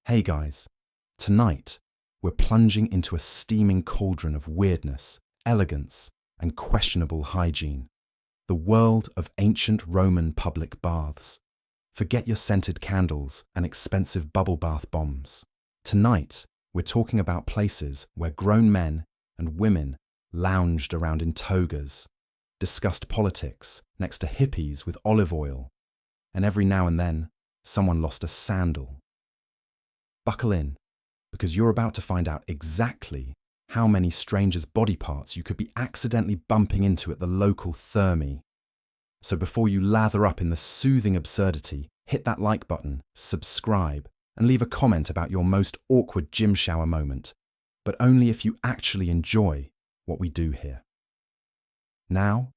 Hey guys, tonight we're plunging into a steaming cauldron of weirdness, elegance, and questionable hygiene. The world of ancient Roman public baths. Forget your scented candles and expensive bubble bath bombs. Tonight, we're talking about places where grown men and women lounged around in togas, discussed politics next to hippies with olive oil, and every now and then, someone lost a sandal. Buckle in, because you're about to find out exactly how many strangers' body parts you could be accidentally bumping into at the local thermi. So before you lather up in the soothing absurdity, hit that like button, subscribe, and leave a comment about your most awkward gym shower moment, but only if you actually enjoy what we do here. Now,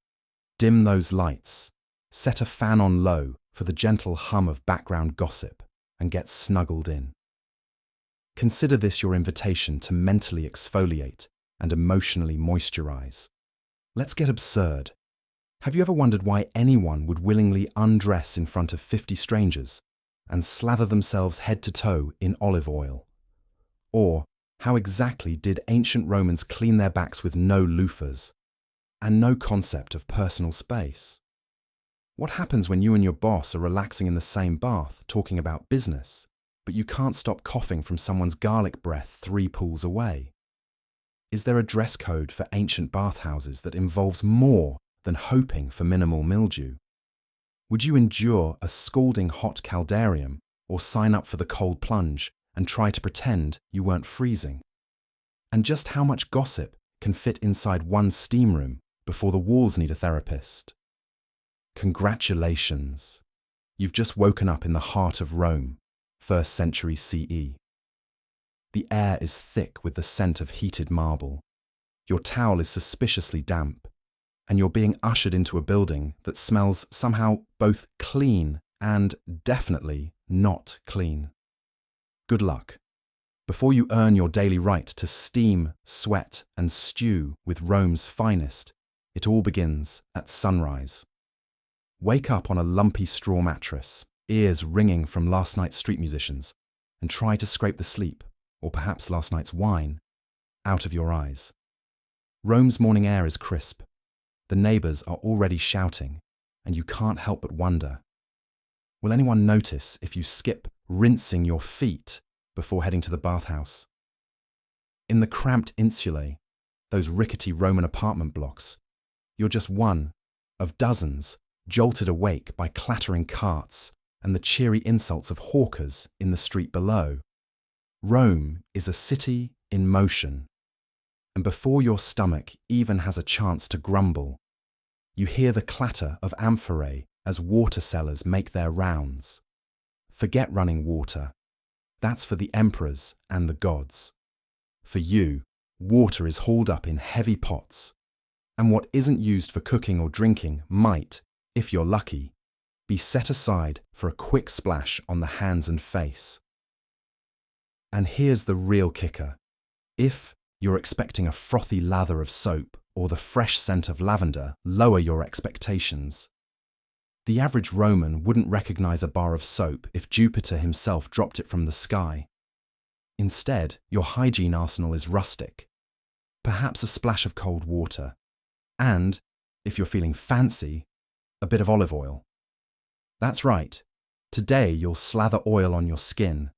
dim those lights, set a fan on low for the gentle hum of background gossip, and get snuggled in. Consider this your invitation to mentally exfoliate and emotionally moisturize. Let's get absurd. Have you ever wondered why anyone would willingly undress in front of 50 strangers and slather themselves head to toe in olive oil? Or how exactly did ancient Romans clean their backs with no loofahs and no concept of personal space? What happens when you and your boss are relaxing in the same bath, talking about business, but you can't stop coughing from someone's garlic breath 3 pools away? Is there a dress code for ancient bathhouses that involves more than hoping for minimal mildew? Would you endure a scalding hot caldarium or sign up for the cold plunge and try to pretend you weren't freezing? And just how much gossip can fit inside one steam room before the walls need a therapist? Congratulations! You've just woken up in the heart of Rome, 1st century CE. The air is thick with the scent of heated marble. Your towel is suspiciously damp, and you're being ushered into a building that smells somehow both clean and definitely not clean. Good luck. Before you earn your daily right to steam, sweat, and stew with Rome's finest, it all begins at sunrise. Wake up on a lumpy straw mattress, ears ringing from last night's street musicians, and try to scrape the sleep, or perhaps last night's wine, out of your eyes. Rome's morning air is crisp. The neighbours are already shouting, and you can't help but wonder, will anyone notice if you skip rinsing your feet before heading to the bathhouse? In the cramped insulae, those rickety Roman apartment blocks, you're just one of dozens jolted awake by clattering carts and the cheery insults of hawkers in the street below. Rome is a city in motion, and before your stomach even has a chance to grumble, you hear the clatter of amphorae as water sellers make their rounds. Forget running water. That's for the emperors and the gods. For you, water is hauled up in heavy pots, and what isn't used for cooking or drinking might, if you're lucky, be set aside for a quick splash on the hands and face. And here's the real kicker. If you're expecting a frothy lather of soap or the fresh scent of lavender, lower your expectations. The average Roman wouldn't recognize a bar of soap if Jupiter himself dropped it from the sky. Instead, your hygiene arsenal is rustic. Perhaps a splash of cold water. And, if you're feeling fancy, a bit of olive oil. That's right. Today you'll slather oil on your skin,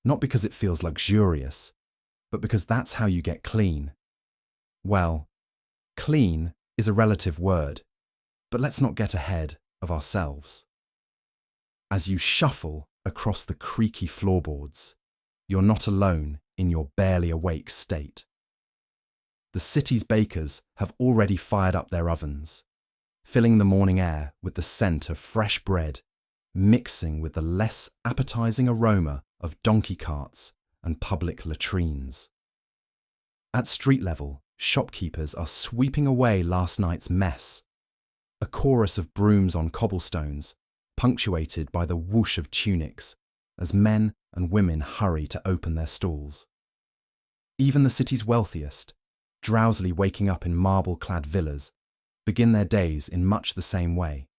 not because it feels luxurious, but because that's how you get clean. Well, clean is a relative word, but let's not get ahead of ourselves. As you shuffle across the creaky floorboards, you're not alone in your barely awake state. The city's bakers have already fired up their ovens, filling the morning air with the scent of fresh bread, mixing with the less appetizing aroma of donkey carts and public latrines. At street level, shopkeepers are sweeping away last night's mess. A chorus of brooms on cobblestones, punctuated by the whoosh of tunics, as men and women hurry to open their stalls. Even the city's wealthiest, drowsily waking up in marble-clad villas, begin their days in much the same way.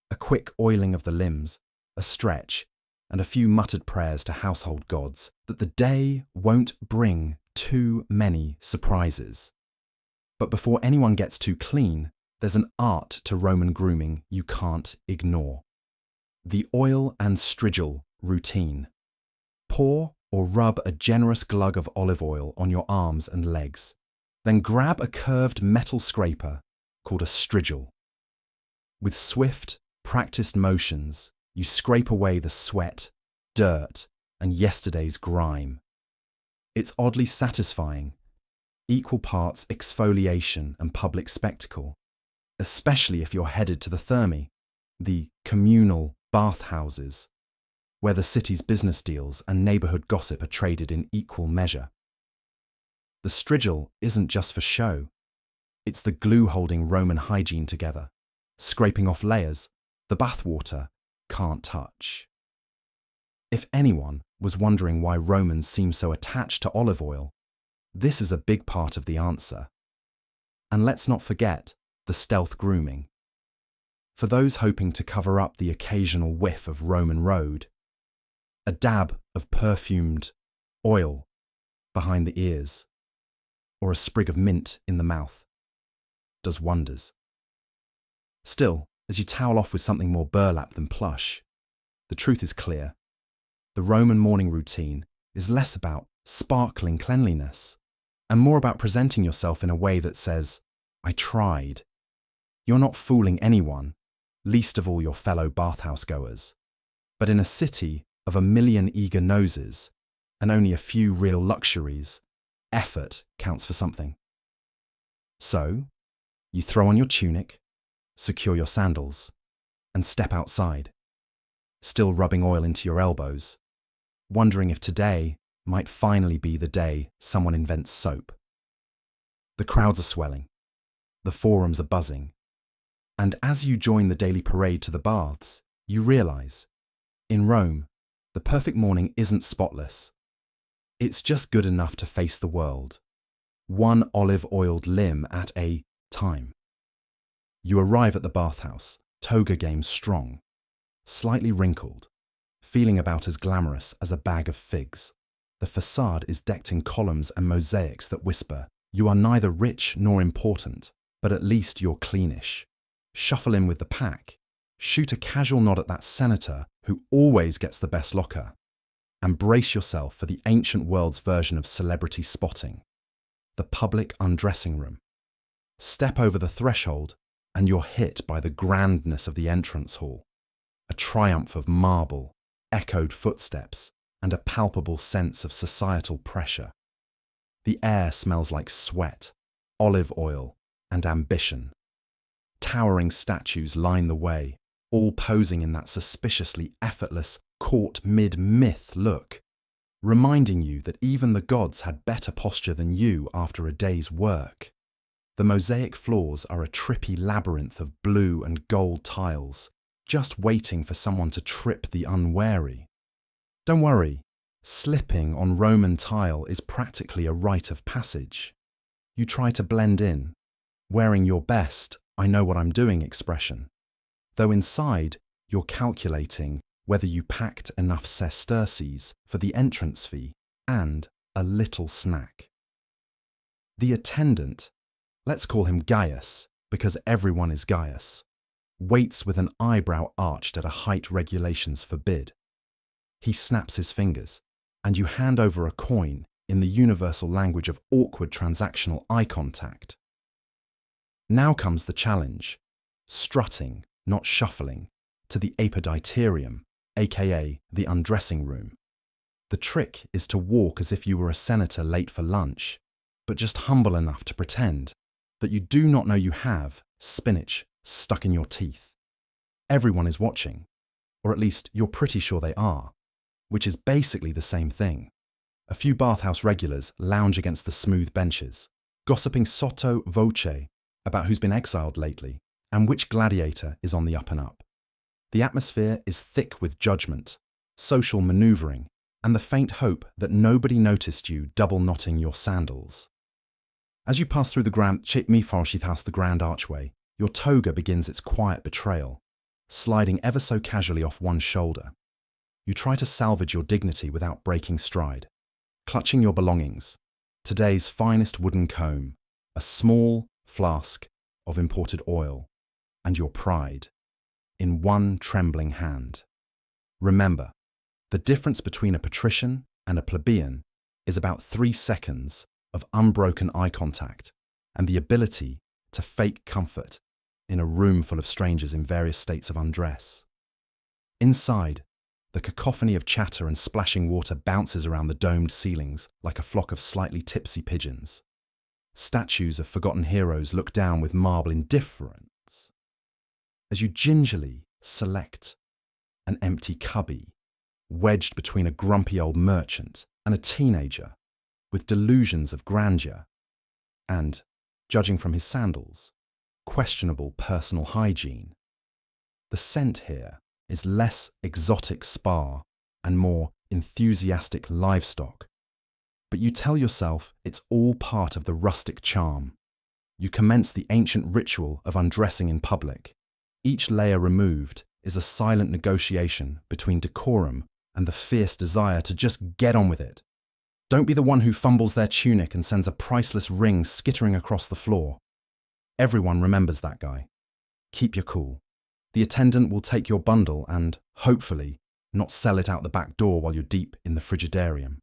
A quick oiling of the limbs, a stretch, and a few muttered prayers to household gods that the day won't bring too many surprises. But before anyone gets too clean, there's an art to Roman grooming you can't ignore. The oil and strigil routine. Pour or rub a generous glug of olive oil on your arms and legs. Then grab a curved metal scraper called a strigil. With swift, practiced motions, you scrape away the sweat, dirt, and yesterday's grime. It's oddly satisfying, equal parts exfoliation and public spectacle, especially if you're headed to the thermi, the communal bathhouses, where the city's business deals and neighbourhood gossip are traded in equal measure. The strigil isn't just for show. It's the glue holding Roman hygiene together, scraping off layers the bathwater can't touch. If anyone was wondering why Romans seem so attached to olive oil, this is a big part of the answer. And let's not forget the stealth grooming. For those hoping to cover up the occasional whiff of Roman road, a dab of perfumed oil behind the ears, or a sprig of mint in the mouth, does wonders. Still, as you towel off with something more burlap than plush, the truth is clear. The Roman morning routine is less about sparkling cleanliness and more about presenting yourself in a way that says, I tried. You're not fooling anyone, least of all your fellow bathhouse goers. But in a city of a million eager noses and only a few real luxuries, effort counts for something. So, you throw on your tunic, secure your sandals, and step outside, still rubbing oil into your elbows, wondering if today might finally be the day someone invents soap. The crowds are swelling, the forums are buzzing, and as you join the daily parade to the baths, you realise, in Rome, the perfect morning isn't spotless. It's just good enough to face the world, one olive-oiled limb at a time. You arrive at the bathhouse, toga game strong, slightly wrinkled, feeling about as glamorous as a bag of figs. The facade is decked in columns and mosaics that whisper, you are neither rich nor important, but at least you're cleanish. Shuffle in with the pack, shoot a casual nod at that senator who always gets the best locker, and brace yourself for the ancient world's version of celebrity spotting, the public undressing room. Step over the threshold and you're hit by the grandness of the entrance hall, a triumph of marble, echoed footsteps, and a palpable sense of societal pressure. The air smells like sweat, olive oil, and ambition. Towering statues line the way, all posing in that suspiciously effortless, caught mid-myth look, reminding you that even the gods had better posture than you after a day's work. The mosaic floors are a trippy labyrinth of blue and gold tiles, just waiting for someone to trip the unwary. Don't worry, slipping on Roman tile is practically a rite of passage. You try to blend in, wearing your best I know what I'm doing expression, though inside you're calculating whether you packed enough sesterces for the entrance fee and a little snack. The attendant, let's call him Gaius because everyone is Gaius, waits with an eyebrow arched at a height regulations forbid. He snaps his fingers, and you hand over a coin in the universal language of awkward transactional eye contact. Now comes the challenge, strutting, not shuffling, to the apoditerium, aka the undressing room. The trick is to walk as if you were a senator late for lunch, but just humble enough to pretend that you do not know you have spinach stuck in your teeth. Everyone is watching, or at least you're pretty sure they are, which is basically the same thing. A few bathhouse regulars lounge against the smooth benches, gossiping sotto voce about who's been exiled lately and which gladiator is on the up and up. The atmosphere is thick with judgment, social manoeuvring, and the faint hope that nobody noticed you double-knotting your sandals. As you pass through the grand archway, your toga begins its quiet betrayal, sliding ever so casually off one shoulder. You try to salvage your dignity without breaking stride. Clutching your belongings, today's finest wooden comb, a small flask of imported oil, and your pride, in one trembling hand. Remember, the difference between a patrician and a plebeian is about 3 seconds of unbroken eye contact and the ability to fake comfort in a room full of strangers in various states of undress. Inside, the cacophony of chatter and splashing water bounces around the domed ceilings like a flock of slightly tipsy pigeons. Statues of forgotten heroes look down with marble indifference as you gingerly select an empty cubby wedged between a grumpy old merchant and a teenager with delusions of grandeur and, judging from his sandals, questionable personal hygiene. The scent here is less exotic spa and more enthusiastic livestock. But you tell yourself it's all part of the rustic charm. You commence the ancient ritual of undressing in public. Each layer removed is a silent negotiation between decorum and the fierce desire to just get on with it. Don't be the one who fumbles their tunic and sends a priceless ring skittering across the floor. Everyone remembers that guy. Keep your cool. The attendant will take your bundle and, hopefully, not sell it out the back door while you're deep in the frigidarium.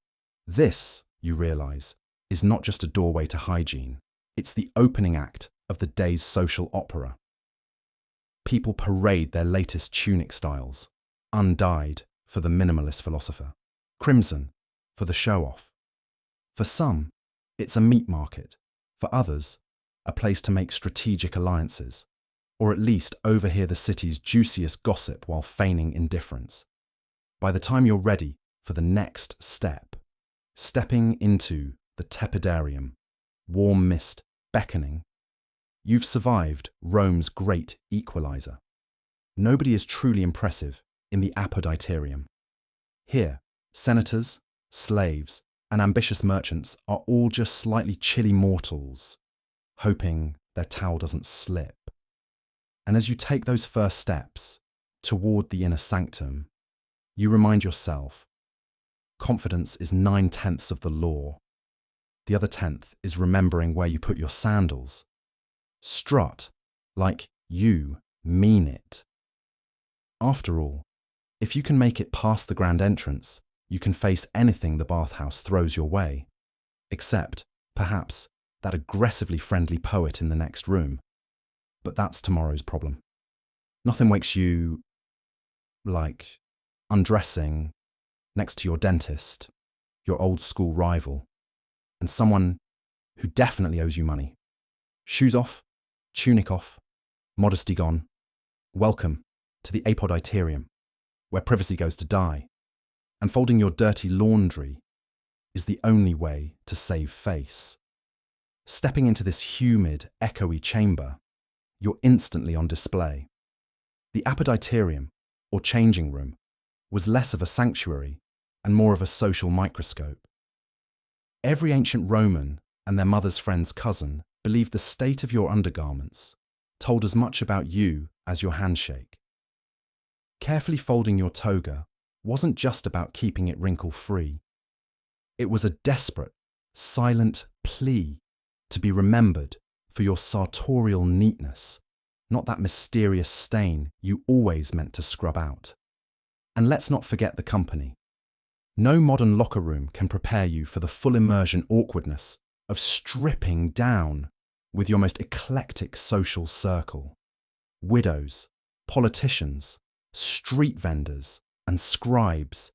This, you realise, is not just a doorway to hygiene. It's the opening act of the day's social opera. People parade their latest tunic styles, undyed for the minimalist philosopher, crimson for the show-off. For some, it's a meat market. For others, a place to make strategic alliances, or at least overhear the city's juiciest gossip while feigning indifference. By the time you're ready for the next step, stepping into the tepidarium, warm mist beckoning, you've survived Rome's great equalizer. Nobody is truly impressive in the apoditerium. Here, senators, slaves, and ambitious merchants are all just slightly chilly mortals, hoping their towel doesn't slip. And as you take those first steps toward the inner sanctum, you remind yourself, confidence is 9/10 of the law. The other 10th is remembering where you put your sandals. Strut like you mean it. After all, if you can make it past the grand entrance, you can face anything the bathhouse throws your way, except, perhaps, that aggressively friendly poet in the next room. But that's tomorrow's problem. Nothing wakes you, like, undressing next to your dentist, your old school rival, and someone who definitely owes you money. Shoes off, tunic off, modesty gone. Welcome to the apoditerium, where privacy goes to die, and folding your dirty laundry is the only way to save face. Stepping into this humid, echoey chamber, you're instantly on display. The apoditerium, or changing room, was less of a sanctuary and more of a social microscope. Every ancient Roman and their mother's friend's cousin believed the state of your undergarments told as much about you as your handshake. Carefully folding your toga wasn't just about keeping it wrinkle-free. It was a desperate, silent plea to be remembered for your sartorial neatness, not that mysterious stain you always meant to scrub out. And let's not forget the company. No modern locker room can prepare you for the full immersion awkwardness of stripping down with your most eclectic social circle. Widows, politicians, street vendors, and scribes,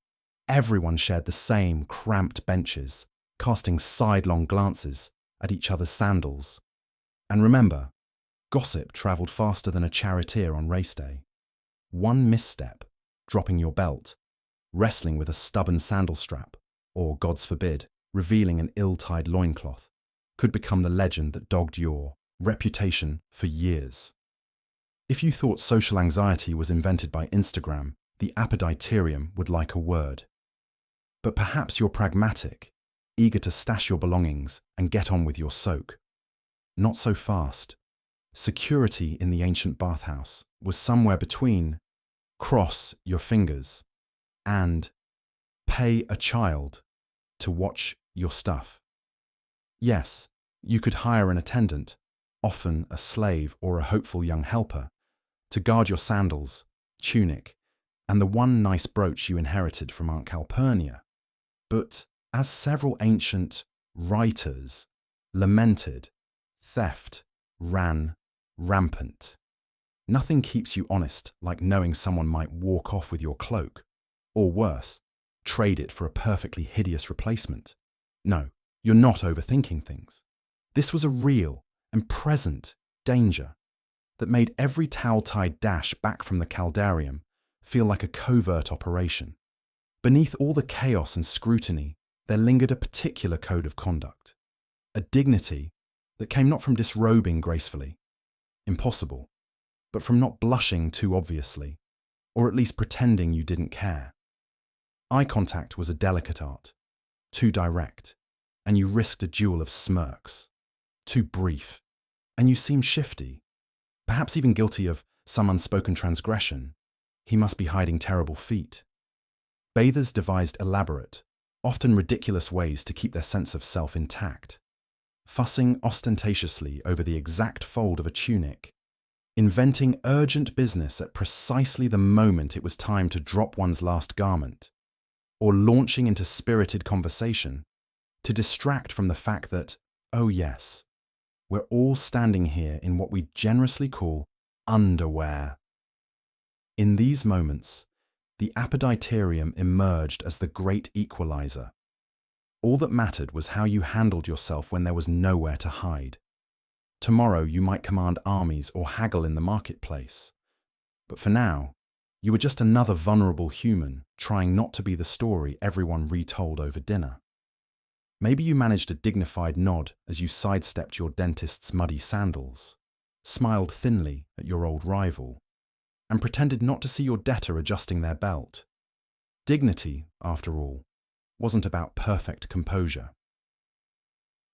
everyone shared the same cramped benches, casting sidelong glances at each other's sandals. And remember, gossip travelled faster than a charioteer on race day. One misstep, dropping your belt, wrestling with a stubborn sandal strap, or, God's forbid, revealing an ill-tied loincloth, could become the legend that dogged your reputation for years. If you thought social anxiety was invented by Instagram, the apoditerium would like a word. But perhaps you're pragmatic, eager to stash your belongings and get on with your soak. Not so fast. Security in the ancient bathhouse was somewhere between cross your fingers and pay a child to watch your stuff. Yes, you could hire an attendant, often a slave or a hopeful young helper, to guard your sandals, tunic, and the one nice brooch you inherited from Aunt Calpurnia. But as several ancient writers lamented, theft ran rampant. Nothing keeps you honest like knowing someone might walk off with your cloak, or worse, trade it for a perfectly hideous replacement. No, you're not overthinking things. This was a real and present danger that made every towel-tied dash back from the caldarium feel like a covert operation. Beneath all the chaos and scrutiny, there lingered a particular code of conduct, a dignity that came not from disrobing gracefully, impossible, but from not blushing too obviously, or at least pretending you didn't care. Eye contact was a delicate art, too direct, and you risked a duel of smirks. Too brief, and you seemed shifty, perhaps even guilty of some unspoken transgression. He must be hiding terrible feet. Bathers devised elaborate, often ridiculous ways to keep their sense of self intact, fussing ostentatiously over the exact fold of a tunic, inventing urgent business at precisely the moment it was time to drop one's last garment, or launching into spirited conversation to distract from the fact that, oh yes, we're all standing here in what we generously call underwear. In these moments, the apoditerium emerged as the great equalizer. All that mattered was how you handled yourself when there was nowhere to hide. Tomorrow you might command armies or haggle in the marketplace. But for now, you were just another vulnerable human trying not to be the story everyone retold over dinner. Maybe you managed a dignified nod as you sidestepped your dentist's muddy sandals, smiled thinly at your old rival, and pretended not to see your debtor adjusting their belt. Dignity, after all, wasn't about perfect composure.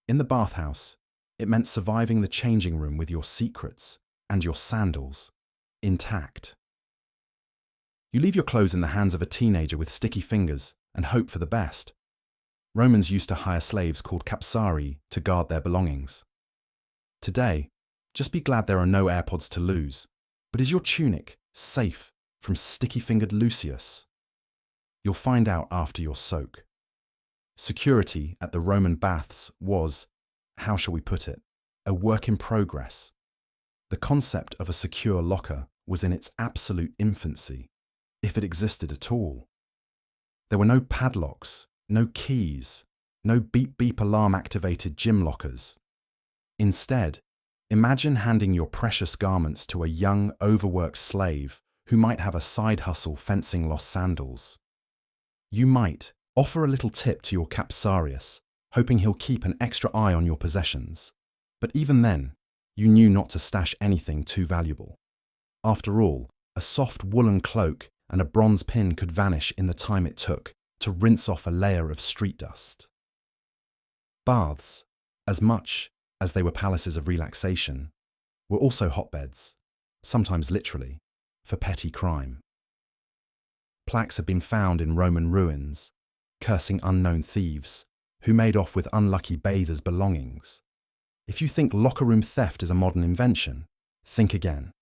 In the bathhouse, it meant surviving the changing room with your secrets and your sandals intact. You leave your clothes in the hands of a teenager with sticky fingers and hope for the best. Romans used to hire slaves called capsarii to guard their belongings. Today, just be glad there are no AirPods to lose. But is your tunic safe from sticky-fingered Lucius? You'll find out after your soak. Security at the Roman baths was, how shall we put it, a work in progress. The concept of a secure locker was in its absolute infancy, if it existed at all. There were no padlocks, no keys, no beep-beep alarm-activated gym lockers. Instead, imagine handing your precious garments to a young, overworked slave who might have a side hustle fencing lost sandals. You might offer a little tip to your capsarius, hoping he'll keep an extra eye on your possessions. But even then, you knew not to stash anything too valuable. After all, a soft woolen cloak and a bronze pin could vanish in the time it took to rinse off a layer of street dust. Baths, as much as they were palaces of relaxation, were also hotbeds, sometimes literally, for petty crime. Plaques had been found in Roman ruins, cursing unknown thieves who made off with unlucky bathers' belongings. If you think locker room theft is a modern invention, think again.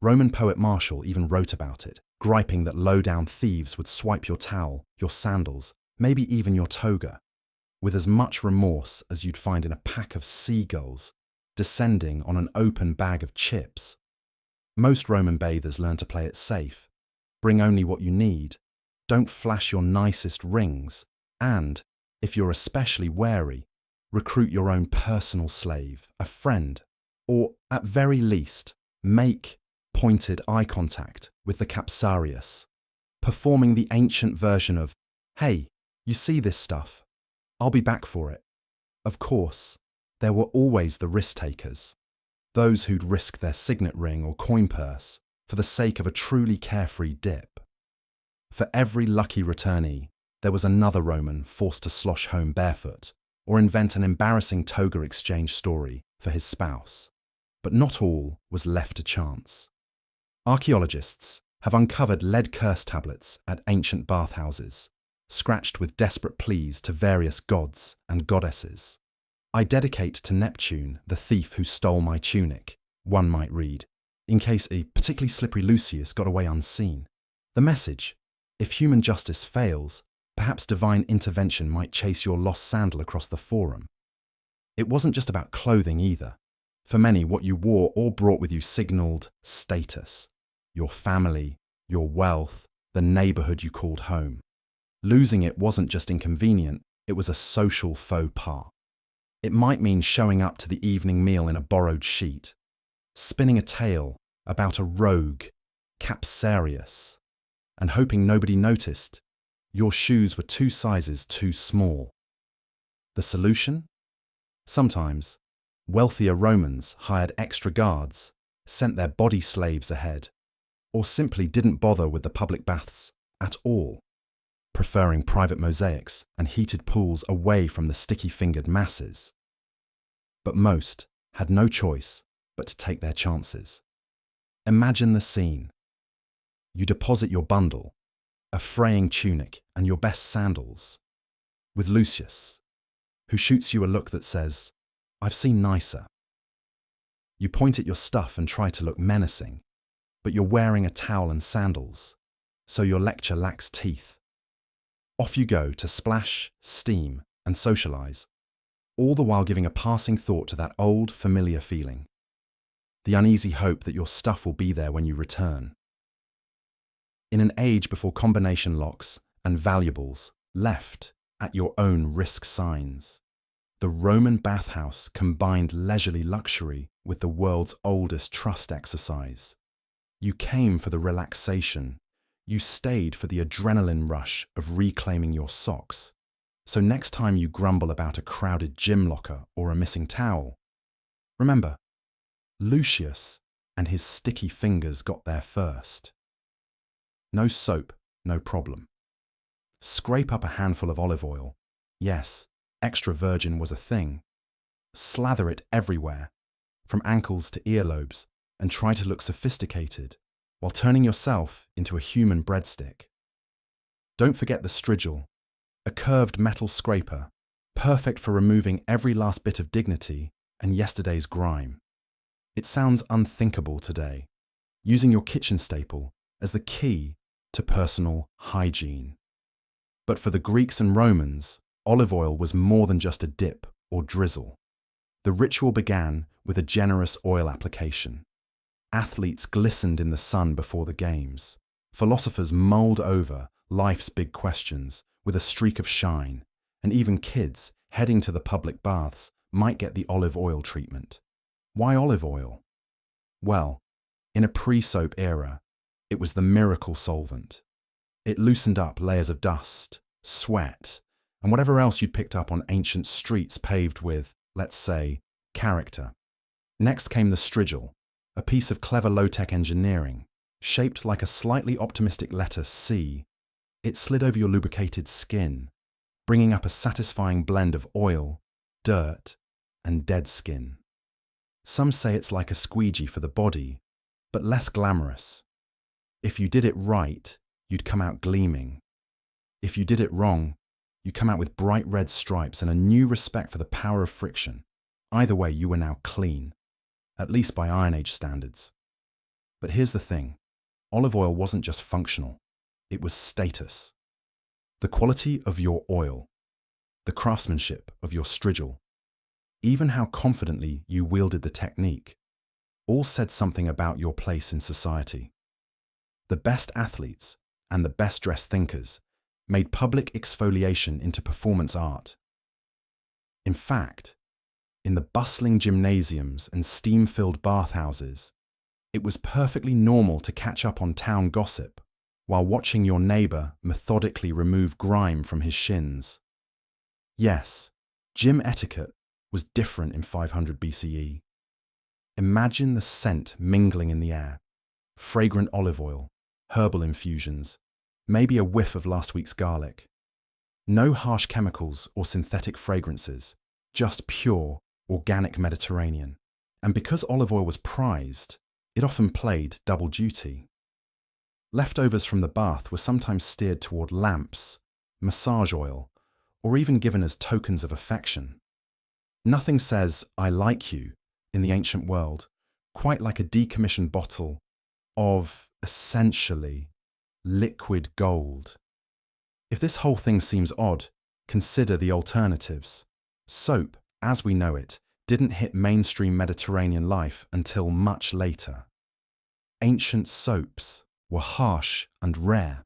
Roman poet Martial even wrote about it, griping that low-down thieves would swipe your towel, your sandals, maybe even your toga, with as much remorse as you'd find in a pack of seagulls descending on an open bag of chips. Most Roman bathers learned to play it safe. Bring only what you need, don't flash your nicest rings, and, if you're especially wary, recruit your own personal slave, a friend, or, at very least, make pointed eye contact with the capsarius, performing the ancient version of, "Hey, you see this stuff? I'll be back for it." Of course, there were always the risk-takers, those who'd risk their signet ring or coin purse for the sake of a truly carefree dip. For every lucky returnee, there was another Roman forced to slosh home barefoot or invent an embarrassing toga exchange story for his spouse. But not all was left to chance. Archaeologists have uncovered lead curse tablets at ancient bathhouses, scratched with desperate pleas to various gods and goddesses. I dedicate to Neptune, the thief who stole my tunic, one might read, in case a particularly slippery Lucius got away unseen. The message: if human justice fails, perhaps divine intervention might chase your lost sandal across the forum. It wasn't just about clothing either. For many, what you wore or brought with you signaled status. Your family, your wealth, the neighborhood you called home. Losing it wasn't just inconvenient, it was a social faux pas. It might mean showing up to the evening meal in a borrowed sheet, spinning a tale about a rogue, Capsarius, and hoping nobody noticed your shoes were 2 sizes too small. The solution? Sometimes, wealthier Romans hired extra guards, sent their body slaves ahead, or simply didn't bother with the public baths at all, preferring private mosaics and heated pools away from the sticky-fingered masses. But most had no choice but to take their chances. Imagine the scene. You deposit your bundle, a fraying tunic and your best sandals, with Lucius, who shoots you a look that says, "I've seen nicer." You point at your stuff and try to look menacing, but you're wearing a towel and sandals, so your lecture lacks teeth. Off you go to splash, steam, and socialize, all the while giving a passing thought to that old, familiar feeling, the uneasy hope that your stuff will be there when you return. In an age before combination locks and valuables left at your own risk signs, the Roman bathhouse combined leisurely luxury with the world's oldest trust exercise. You came for the relaxation. You stayed for the adrenaline rush of reclaiming your socks. So next time you grumble about a crowded gym locker or a missing towel, remember, Lucius and his sticky fingers got there first. No soap, no problem. Scrape up a handful of olive oil. Yes, extra virgin was a thing. Slather it everywhere, from ankles to earlobes, and try to look sophisticated while turning yourself into a human breadstick. Don't forget the strigil, a curved metal scraper, perfect for removing every last bit of dignity and yesterday's grime. It sounds unthinkable today, using your kitchen staple as the key to personal hygiene. But for the Greeks and Romans, olive oil was more than just a dip or drizzle. The ritual began with a generous oil application. Athletes glistened in the sun before the games. Philosophers mulled over life's big questions with a streak of shine, and even kids heading to the public baths might get the olive oil treatment. Why olive oil? Well, in a pre-soap era, it was the miracle solvent. It loosened up layers of dust, sweat, and whatever else you'd picked up on ancient streets paved with, let's say, character. Next came the strigil, a piece of clever low-tech engineering, shaped like a slightly optimistic letter C. It slid over your lubricated skin, bringing up a satisfying blend of oil, dirt, and dead skin. Some say it's like a squeegee for the body, but less glamorous. If you did it right, you'd come out gleaming. If you did it wrong, you'd come out with bright red stripes and a new respect for the power of friction. Either way, you were now clean, at least by Iron Age standards. But here's the thing. Olive oil wasn't just functional. It was status. The quality of your oil, the craftsmanship of your strigil, even how confidently you wielded the technique, all said something about your place in society. The best athletes and the best dressed thinkers made public exfoliation into performance art. In fact, in the bustling gymnasiums and steam-filled bathhouses, it was perfectly normal to catch up on town gossip while watching your neighbor methodically remove grime from his shins. Yes, gym etiquette was different in 500 BCE. Imagine the scent mingling in the air, fragrant olive oil, herbal infusions, maybe a whiff of last week's garlic. No harsh chemicals or synthetic fragrances, just pure, organic Mediterranean. And because olive oil was prized, it often played double duty. Leftovers from the bath were sometimes steered toward lamps, massage oil, or even given as tokens of affection. Nothing says, "I like you," in the ancient world, quite like a decommissioned bottle of, essentially, liquid gold. If this whole thing seems odd, consider the alternatives. Soap, as we know it, didn't hit mainstream Mediterranean life until much later. Ancient soaps were harsh and rare,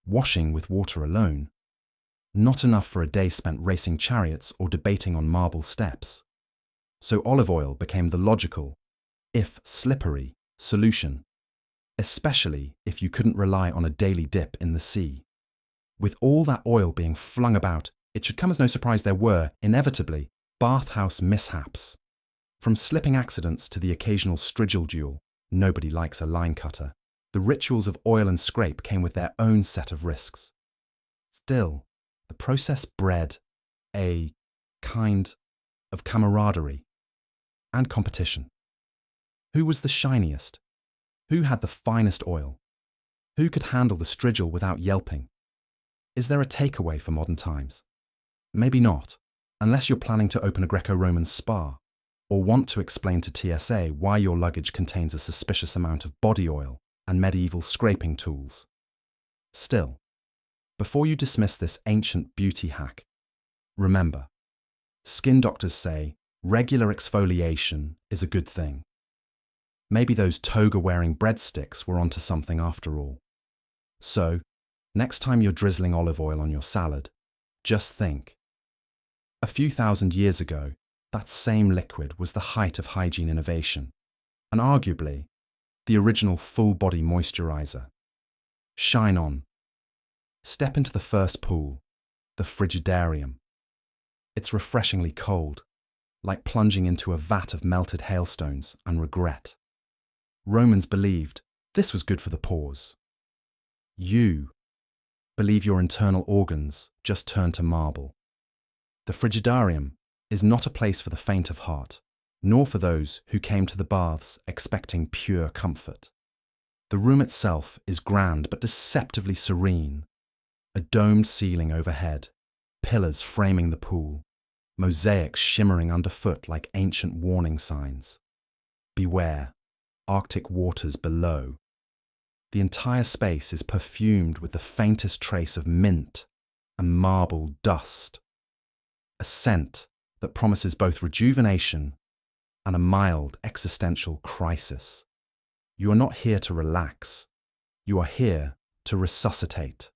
washing with water alone, not enough for a day spent racing chariots or debating on marble steps. So olive oil became the logical, if slippery, solution, especially if you couldn't rely on a daily dip in the sea. With all that oil being flung about, it should come as no surprise there were, inevitably, bathhouse mishaps. From slipping accidents to the occasional strigil duel, nobody likes a line cutter, the rituals of oil and scrape came with their own set of risks. Still, the process bred a kind of camaraderie and competition. Who was the shiniest? Who had the finest oil? Who could handle the strigil without yelping? Is there a takeaway for modern times? Maybe not, unless you're planning to open a Greco-Roman spa or want to explain to TSA why your luggage contains a suspicious amount of body oil and medieval scraping tools. Still, before you dismiss this ancient beauty hack, remember, skin doctors say regular exfoliation is a good thing. Maybe those toga-wearing breadsticks were onto something after all. So, next time you're drizzling olive oil on your salad, just think. A few thousand years ago, that same liquid was the height of hygiene innovation, and arguably, the original full-body moisturizer. Shine on. Step into the first pool, the frigidarium. It's refreshingly cold, like plunging into a vat of melted hailstones and regret. Romans believed this was good for the pores. You believe your internal organs just turn to marble. The frigidarium is not a place for the faint of heart, nor for those who came to the baths expecting pure comfort. The room itself is grand but deceptively serene. A domed ceiling overhead, pillars framing the pool, mosaics shimmering underfoot like ancient warning signs. Beware, Arctic waters below. The entire space is perfumed with the faintest trace of mint and marble dust, a scent that promises both rejuvenation and a mild existential crisis. You are not here to relax. You are here to resuscitate.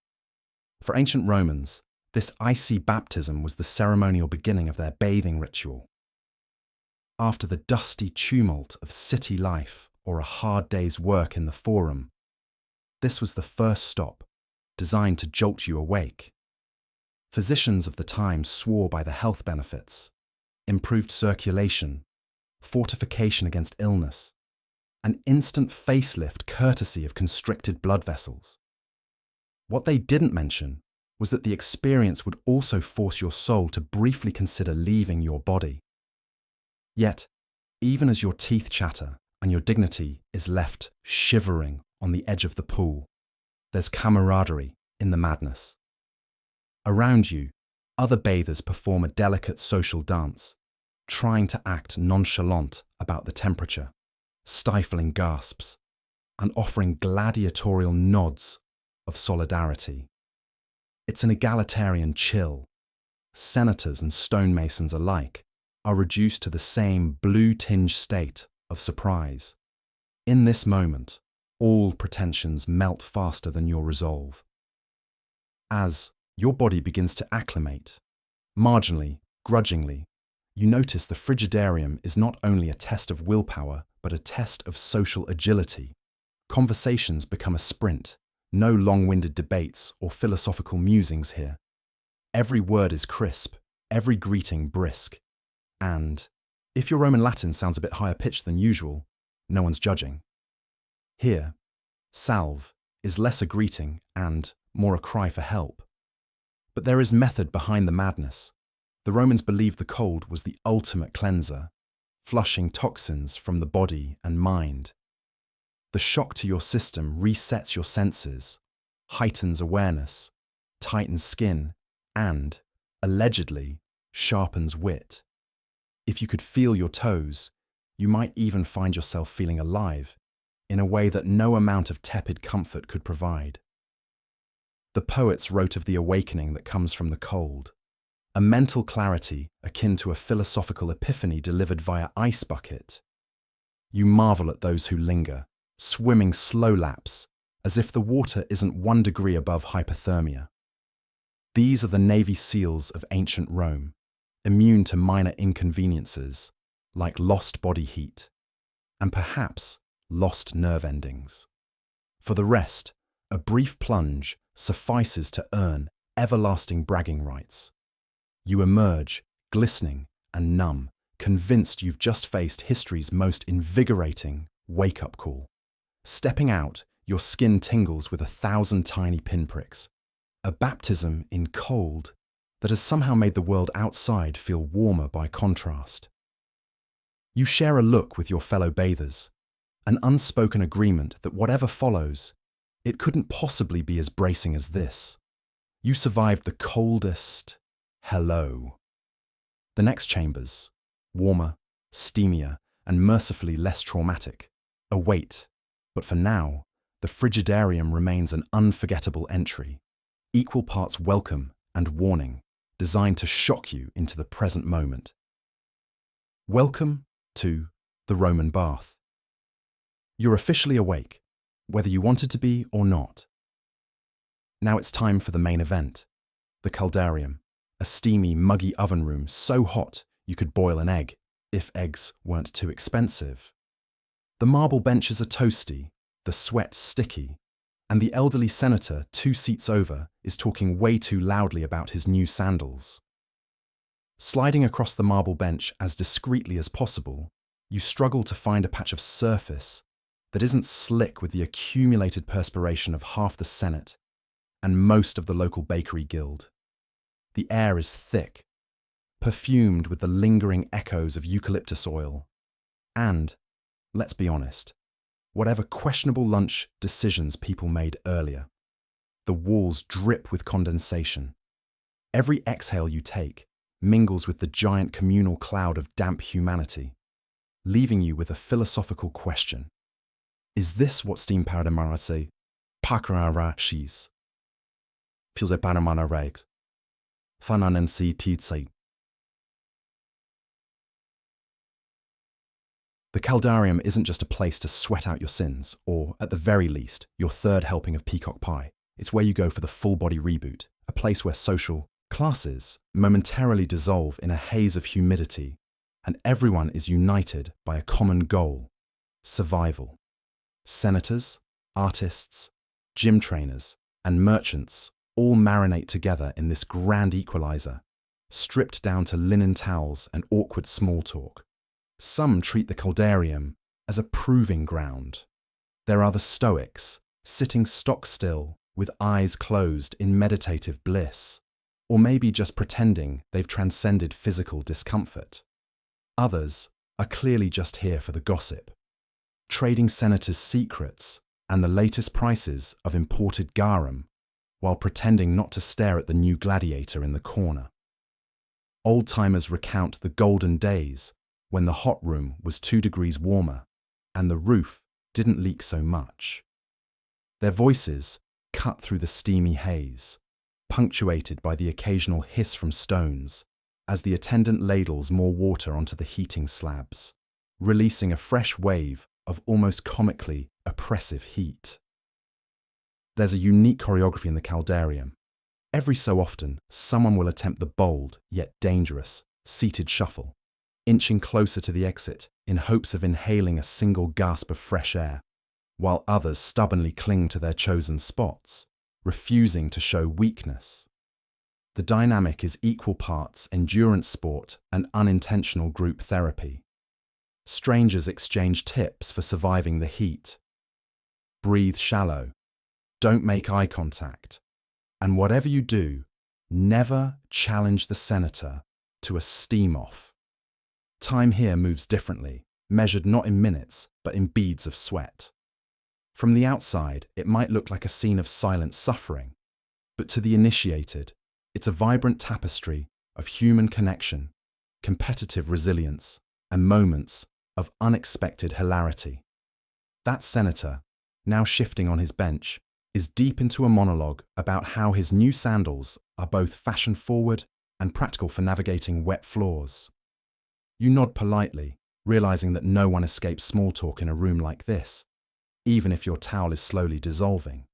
For ancient Romans, this icy baptism was the ceremonial beginning of their bathing ritual. After the dusty tumult of city life or a hard day's work in the forum, this was the first stop, designed to jolt you awake. Physicians of the time swore by the health benefits: improved circulation, fortification against illness, an instant facelift courtesy of constricted blood vessels. What they didn't mention was that the experience would also force your soul to briefly consider leaving your body. Yet, even as your teeth chatter and your dignity is left shivering on the edge of the pool, there's camaraderie in the madness. Around you, other bathers perform a delicate social dance, trying to act nonchalant about the temperature, stifling gasps, and offering gladiatorial nods of solidarity. It's an egalitarian chill. Senators and stonemasons alike are reduced to the same blue-tinged state of surprise. In this moment, all pretensions melt faster than your resolve. As your body begins to acclimate, marginally, grudgingly, you notice the frigidarium is not only a test of willpower, but a test of social agility. Conversations become a sprint. No long-winded debates or philosophical musings here. Every word is crisp, every greeting brisk. And, if your Roman Latin sounds a bit higher pitched than usual, no one's judging. Here, salve is less a greeting and more a cry for help. But there is method behind the madness. The Romans believed the cold was the ultimate cleanser, flushing toxins from the body and mind. The shock to your system resets your senses, heightens awareness, tightens skin, and, allegedly, sharpens wit. If you could feel your toes, you might even find yourself feeling alive in a way that no amount of tepid comfort could provide. The poets wrote of the awakening that comes from the cold, a mental clarity akin to a philosophical epiphany delivered via ice bucket. You marvel at those who linger, swimming slow laps, as if the water isn't 1 degree above hypothermia. These are the Navy SEALs of ancient Rome, immune to minor inconveniences, like lost body heat, and perhaps lost nerve endings. For the rest, a brief plunge suffices to earn everlasting bragging rights. You emerge, glistening and numb, convinced you've just faced history's most invigorating wake-up call. Stepping out, your skin tingles with 1,000 tiny pinpricks, a baptism in cold that has somehow made the world outside feel warmer by contrast. You share a look with your fellow bathers, an unspoken agreement that whatever follows, it couldn't possibly be as bracing as this. You survived the coldest hello. The next chambers, warmer, steamier, and mercifully less traumatic, await, but for now, the frigidarium remains an unforgettable entry, equal parts welcome and warning, designed to shock you into the present moment. Welcome to the Roman bath. You're officially awake, whether you wanted to be or not. Now it's time for the main event, the caldarium, a steamy, muggy oven room so hot you could boil an egg, if eggs weren't too expensive. The marble benches are toasty, the sweat sticky, and the elderly senator 2 seats over is talking way too loudly about his new sandals. Sliding across the marble bench as discreetly as possible, you struggle to find a patch of surface that isn't slick with the accumulated perspiration of half the Senate and most of the local bakery guild. The air is thick, perfumed with the lingering echoes of eucalyptus oil, and, let's be honest, whatever questionable lunch decisions people made earlier. The walls drip with condensation. Every exhale you take mingles with the giant communal cloud of damp humanity, leaving you with a philosophical question. Is this what steam paradigmarase pakrara shis? Feels like panamana regs. Fananensi tidsai. The caldarium isn't just a place to sweat out your sins, or, at the very least, your third helping of peacock pie. It's where you go for the full-body reboot, a place where social classes momentarily dissolve in a haze of humidity, and everyone is united by a common goal: survival. Senators, artists, gym trainers, and merchants all marinate together in this grand equalizer, stripped down to linen towels and awkward small talk. Some treat the caldarium as a proving ground. There are the Stoics, sitting stock still with eyes closed in meditative bliss, or maybe just pretending they've transcended physical discomfort. Others are clearly just here for the gossip, trading senators' secrets and the latest prices of imported garum, while pretending not to stare at the new gladiator in the corner. Old-timers recount the golden days when the hot room was 2 degrees warmer and the roof didn't leak so much. Their voices cut through the steamy haze, punctuated by the occasional hiss from stones as the attendant ladles more water onto the heating slabs, releasing a fresh wave of almost comically oppressive heat. There's a unique choreography in the caldarium. Every so often, someone will attempt the bold yet dangerous seated shuffle, inching closer to the exit in hopes of inhaling a single gasp of fresh air, while others stubbornly cling to their chosen spots, refusing to show weakness. The dynamic is equal parts endurance sport and unintentional group therapy. Strangers exchange tips for surviving the heat. Breathe shallow. Don't make eye contact. And whatever you do, never challenge the senator to a steam-off. Time here moves differently, measured not in minutes, but in beads of sweat. From the outside, it might look like a scene of silent suffering, but to the initiated, it's a vibrant tapestry of human connection, competitive resilience, and moments of unexpected hilarity. That senator, now shifting on his bench, is deep into a monologue about how his new sandals are both fashion-forward and practical for navigating wet floors. You nod politely, realizing that no one escapes small talk in a room like this, even if your towel is slowly dissolving.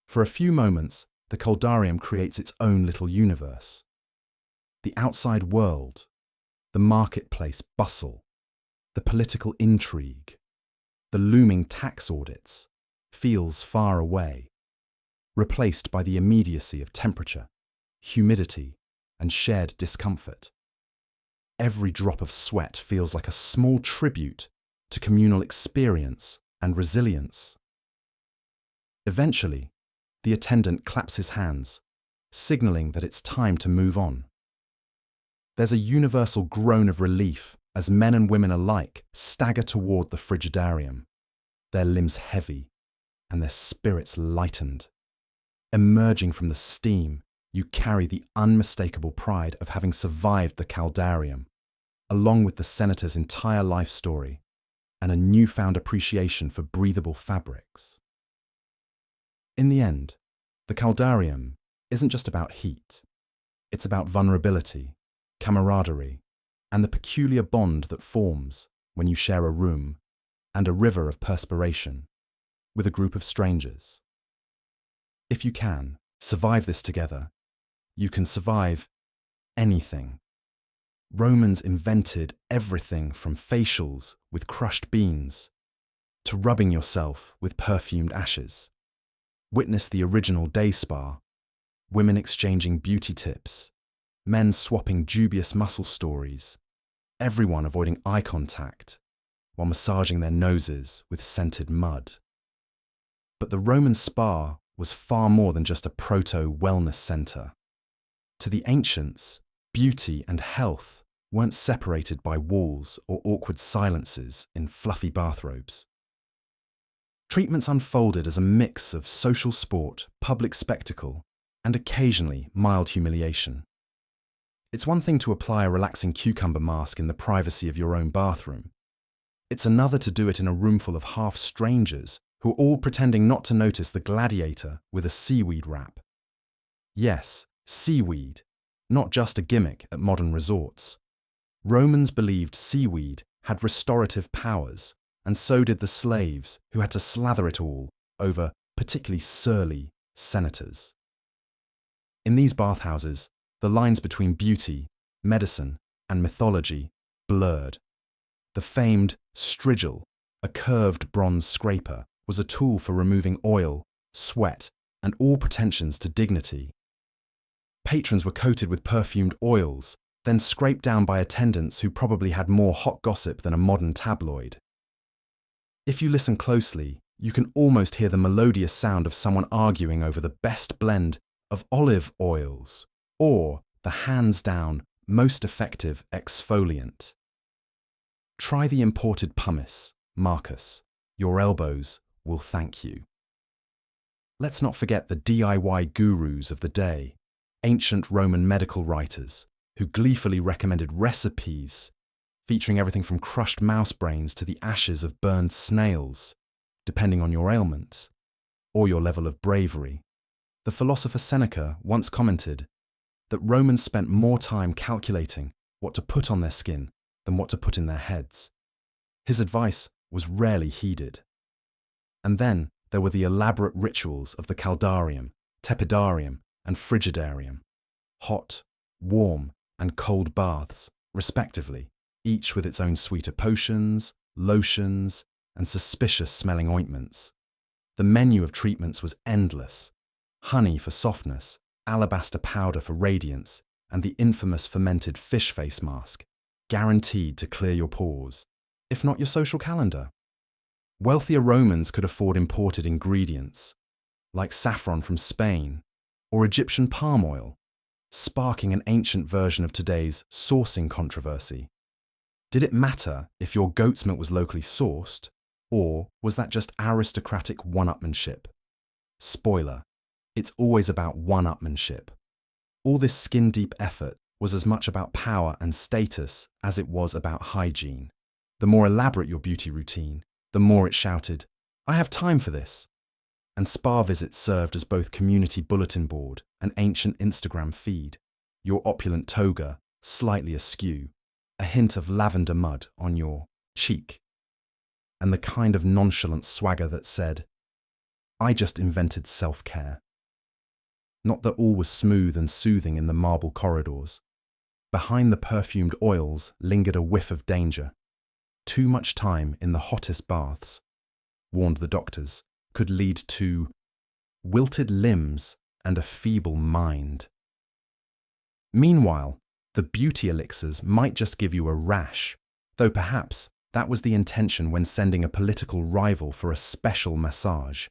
For a few moments, the caldarium creates its own little universe. The outside world, the marketplace bustle, the political intrigue, the looming tax audits, feels far away, replaced by the immediacy of temperature, humidity, and shared discomfort. Every drop of sweat feels like a small tribute to communal experience and resilience. Eventually, the attendant claps his hands, signaling that it's time to move on. There's a universal groan of relief as men and women alike stagger toward the frigidarium, their limbs heavy and their spirits lightened. Emerging from the steam, you carry the unmistakable pride of having survived the caldarium, along with the senator's entire life story and a newfound appreciation for breathable fabrics. In the end, the caldarium isn't just about heat. It's about vulnerability, camaraderie, and the peculiar bond that forms when you share a room and a river of perspiration with a group of strangers. If you can survive this together, you can survive anything. Romans invented everything from facials with crushed beans to rubbing yourself with perfumed ashes. Witness the original day spa, women exchanging beauty tips, men swapping dubious muscle stories, everyone avoiding eye contact while massaging their noses with scented mud. But the Roman spa was far more than just a proto-wellness center. To the ancients, beauty and health weren't separated by walls or awkward silences in fluffy bathrobes. Treatments unfolded as a mix of social sport, public spectacle, and occasionally mild humiliation. It's one thing to apply a relaxing cucumber mask in the privacy of your own bathroom. It's another to do it in a room full of half-strangers who are all pretending not to notice the gladiator with a seaweed wrap. Yes, seaweed, not just a gimmick at modern resorts. Romans believed seaweed had restorative powers, and so did the slaves who had to slather it all over particularly surly senators. In these bathhouses, the lines between beauty, medicine, and mythology blurred. The famed strigil, a curved bronze scraper, was a tool for removing oil, sweat, and all pretensions to dignity. Patrons were coated with perfumed oils, then scraped down by attendants who probably had more hot gossip than a modern tabloid. If you listen closely, you can almost hear the melodious sound of someone arguing over the best blend of olive oils or the hands-down most effective exfoliant. Try the imported pumice, Marcus. Your elbows will thank you. Let's not forget the DIY gurus of the day, ancient Roman medical writers who gleefully recommended recipes featuring everything from crushed mouse brains to the ashes of burned snails, depending on your ailment or your level of bravery. The philosopher Seneca once commented that Romans spent more time calculating what to put on their skin than what to put in their heads. His advice was rarely heeded. And then there were the elaborate rituals of the caldarium, tepidarium, and frigidarium, hot, warm, and cold baths, respectively, each with its own suite of potions, lotions, and suspicious-smelling ointments. The menu of treatments was endless: honey for softness, alabaster powder for radiance, and the infamous fermented fish face mask, guaranteed to clear your pores, if not your social calendar. Wealthier Romans could afford imported ingredients, like saffron from Spain or Egyptian palm oil, sparking an ancient version of today's sourcing controversy. Did it matter if your goat's milk was locally sourced, Or was that just aristocratic one-upmanship? Spoiler, it's always about one-upmanship. All this skin-deep effort was as much about power and status as it was about hygiene. The more elaborate your beauty routine, the more it shouted, "I have time for this." And spa visits served as both community bulletin board and ancient Instagram feed. Your opulent toga, slightly askew, a hint of lavender mud on your cheek, and the kind of nonchalant swagger that said, "I just invented self-care." Not that all was smooth and soothing in the marble corridors. Behind the perfumed oils lingered a whiff of danger. Too much time in the hottest baths, warned the doctors, could lead to wilted limbs and a feeble mind. Meanwhile, the beauty elixirs might just give you a rash, though perhaps that was the intention when sending a political rival for a special massage.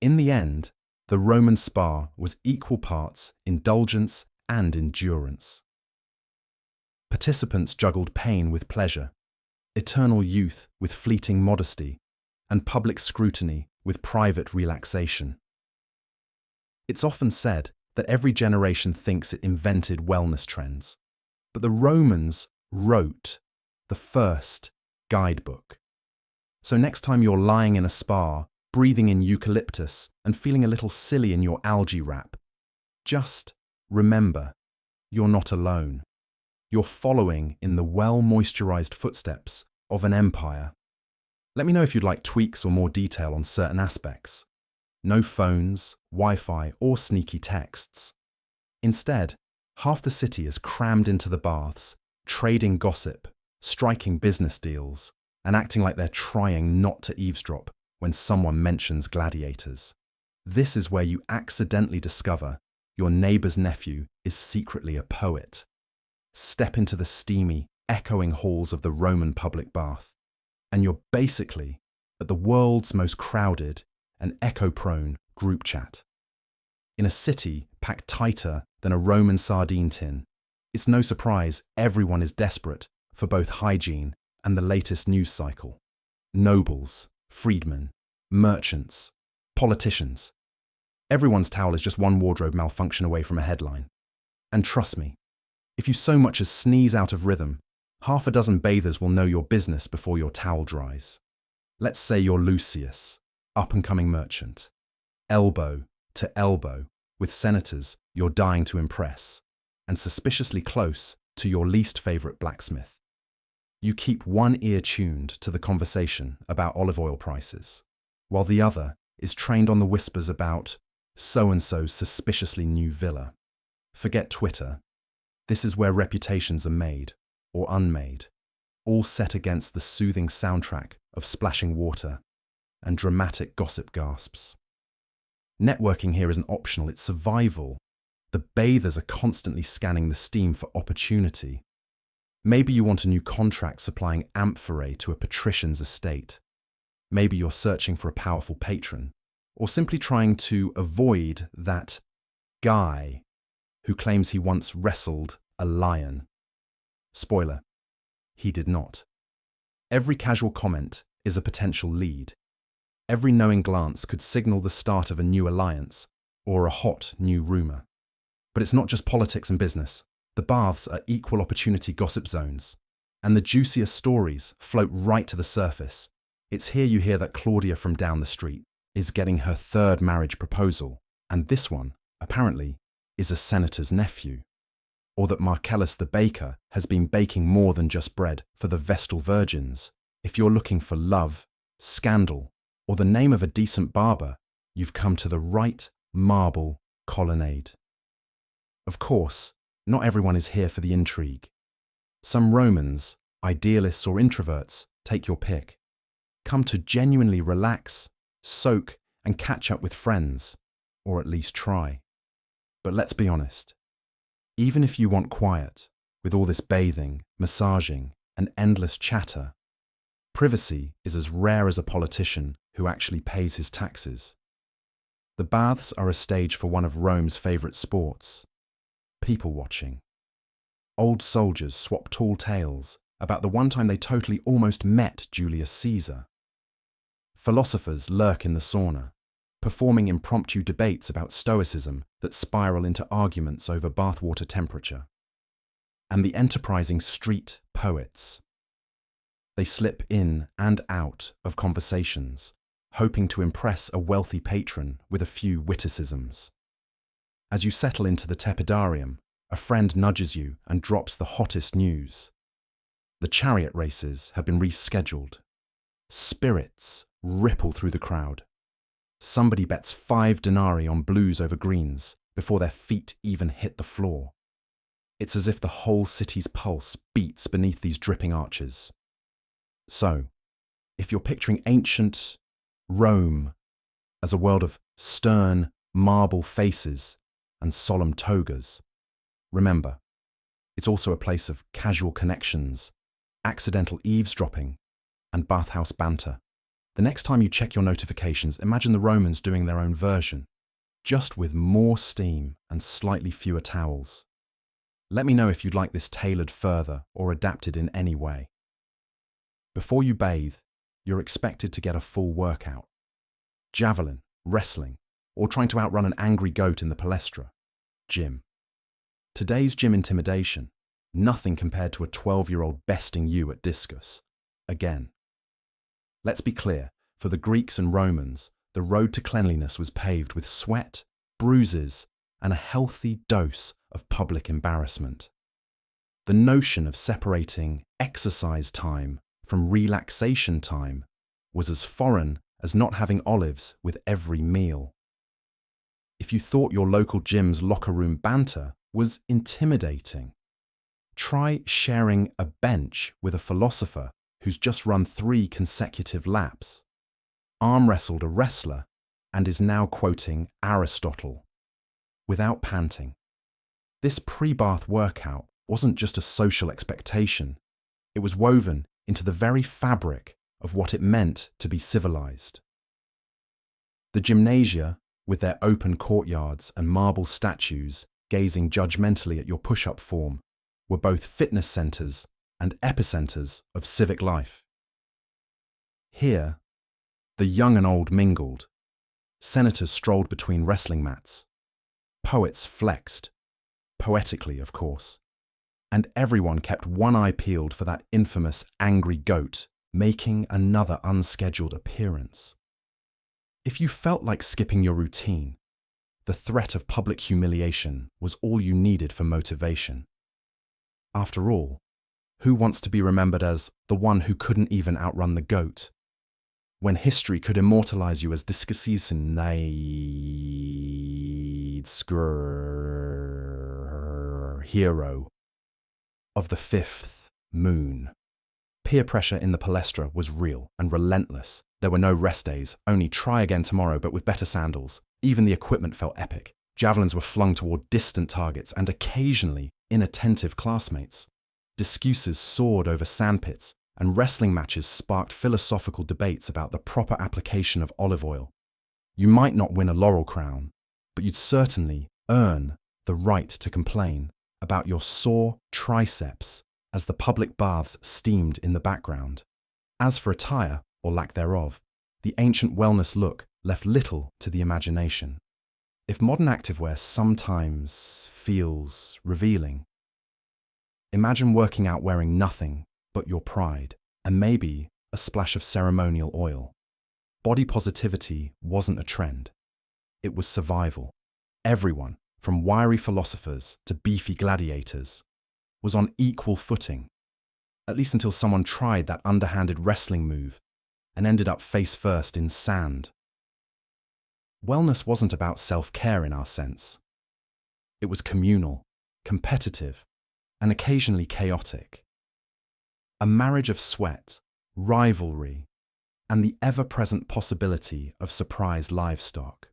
In the end, the Roman spa was equal parts indulgence and endurance. Participants juggled pain with pleasure, eternal youth with fleeting modesty, and public scrutiny with private relaxation. It's often said that every generation thinks it invented wellness trends, but the Romans wrote the first guidebook. So next time you're lying in a spa, breathing in eucalyptus, and feeling a little silly in your algae wrap, just remember, you're not alone. You're following in the well-moisturized footsteps of an empire. Let me know if you'd like tweaks or more detail on certain aspects. No phones, Wi-Fi, or sneaky texts. Instead, half the city is crammed into the baths, trading gossip, striking business deals, and acting like they're trying not to eavesdrop when someone mentions gladiators. This is where you accidentally discover your neighbor's nephew is secretly a poet. Step into the steamy, echoing halls of the Roman public bath, and you're basically at the world's most crowded and echo-prone group chat. In a city packed tighter than a Roman sardine tin, it's no surprise everyone is desperate for both hygiene and the latest news cycle. Nobles, freedmen, merchants, politicians. Everyone's towel is just one wardrobe malfunction away from a headline. And trust me, if you so much as sneeze out of rhythm, half a dozen bathers will know your business before your towel dries. Let's say you're Lucius, up-and-coming merchant, elbow to elbow with senators you're dying to impress, and suspiciously close to your least favorite blacksmith. You keep one ear tuned to the conversation about olive oil prices, while the other is trained on the whispers about so-and-so's suspiciously new villa. Forget Twitter. This is where reputations are made or unmade, all set against the soothing soundtrack of splashing water and dramatic gossip gasps. Networking here isn't optional, it's survival. The bathers are constantly scanning the steam for opportunity. Maybe you want a new contract supplying amphorae to a patrician's estate. Maybe you're searching for a powerful patron, or simply trying to avoid that guy who claims he once wrestled a lion. Spoiler, he did not. Every casual comment is a potential lead. Every knowing glance could signal the start of a new alliance or a hot new rumor. But it's not just politics and business. The baths are equal opportunity gossip zones, and the juiciest stories float right to the surface. It's here you hear that Claudia from down the street is getting her third marriage proposal, and this one, apparently, is a senator's nephew. Or that Marcellus the baker has been baking more than just bread for the Vestal virgins. If you're looking for love, scandal, or the name of a decent barber, you've come to the right marble colonnade. Of course, not everyone is here for the intrigue. Some Romans, idealists or introverts, take your pick, come to genuinely relax, soak, and catch up with friends, or at least try. But let's be honest, even if you want quiet, with all this bathing, massaging, and endless chatter, privacy is as rare as a politician who actually pays his taxes. The baths are a stage for one of Rome's favourite sports, people watching. Old soldiers swap tall tales about the one time they totally almost met Julius Caesar. Philosophers lurk in the sauna, performing impromptu debates about stoicism that spiral into arguments over bathwater temperature. And the enterprising street poets. They slip in and out of conversations, hoping to impress a wealthy patron with a few witticisms. As you settle into the tepidarium, a friend nudges you and drops the hottest news. The chariot races have been rescheduled. Spirits ripple through the crowd. Somebody bets 5 denarii on blues over greens before their feet even hit the floor. It's as if the whole city's pulse beats beneath these dripping arches. So, if you're picturing ancient Rome as a world of stern marble faces and solemn togas, remember, it's also a place of casual connections, accidental eavesdropping, and bathhouse banter. The next time you check your notifications, imagine the Romans doing their own version, just with more steam and slightly fewer towels. Let me know if you'd like this tailored further or adapted in any way. Before you bathe, you're expected to get a full workout. Javelin, wrestling, or trying to outrun an angry goat in the palestra. Gym. Today's gym intimidation, nothing compared to a 12-year-old besting you at discus. Again. Let's be clear, for the Greeks and Romans, the road to cleanliness was paved with sweat, bruises, and a healthy dose of public embarrassment. The notion of separating exercise time from relaxation time was as foreign as not having olives with every meal. If you thought your local gym's locker room banter was intimidating, try sharing a bench with a philosopher who's just run 3 consecutive laps, arm wrestled a wrestler, and is now quoting Aristotle without panting. This pre-bath workout wasn't just a social expectation, it was woven into the very fabric of what it meant to be civilized. The gymnasia, with their open courtyards and marble statues gazing judgmentally at your push-up form, were both fitness centers and epicenters of civic life. Here, the young and old mingled. Senators strolled between wrestling mats. Poets flexed, poetically of course, and everyone kept one eye peeled for that infamous angry goat making another unscheduled appearance. If you felt like skipping your routine, the threat of public humiliation was all you needed for motivation. After all, who wants to be remembered as the one who couldn't even outrun the goat, when history could immortalize you as the hero of the 5th moon? Peer pressure in the palestra was real and relentless. There were no rest days, only try again tomorrow but with better sandals. Even the equipment felt epic. Javelins were flung toward distant targets and occasionally inattentive classmates. Discuses soared over sandpits, and wrestling matches sparked philosophical debates about the proper application of olive oil. You might not win a laurel crown, but you'd certainly earn the right to complain about your sore triceps as the public baths steamed in the background. As for attire, or lack thereof, the ancient wellness look left little to the imagination. If modern activewear sometimes feels revealing, imagine working out wearing nothing but your pride, and maybe a splash of ceremonial oil. Body positivity wasn't a trend. It was survival. Everyone, from wiry philosophers to beefy gladiators, was on equal footing, at least until someone tried that underhanded wrestling move and ended up face first in sand. Wellness wasn't about self-care in our sense. It was communal, competitive, and occasionally chaotic. A marriage of sweat, rivalry, and the ever-present possibility of surprise livestock.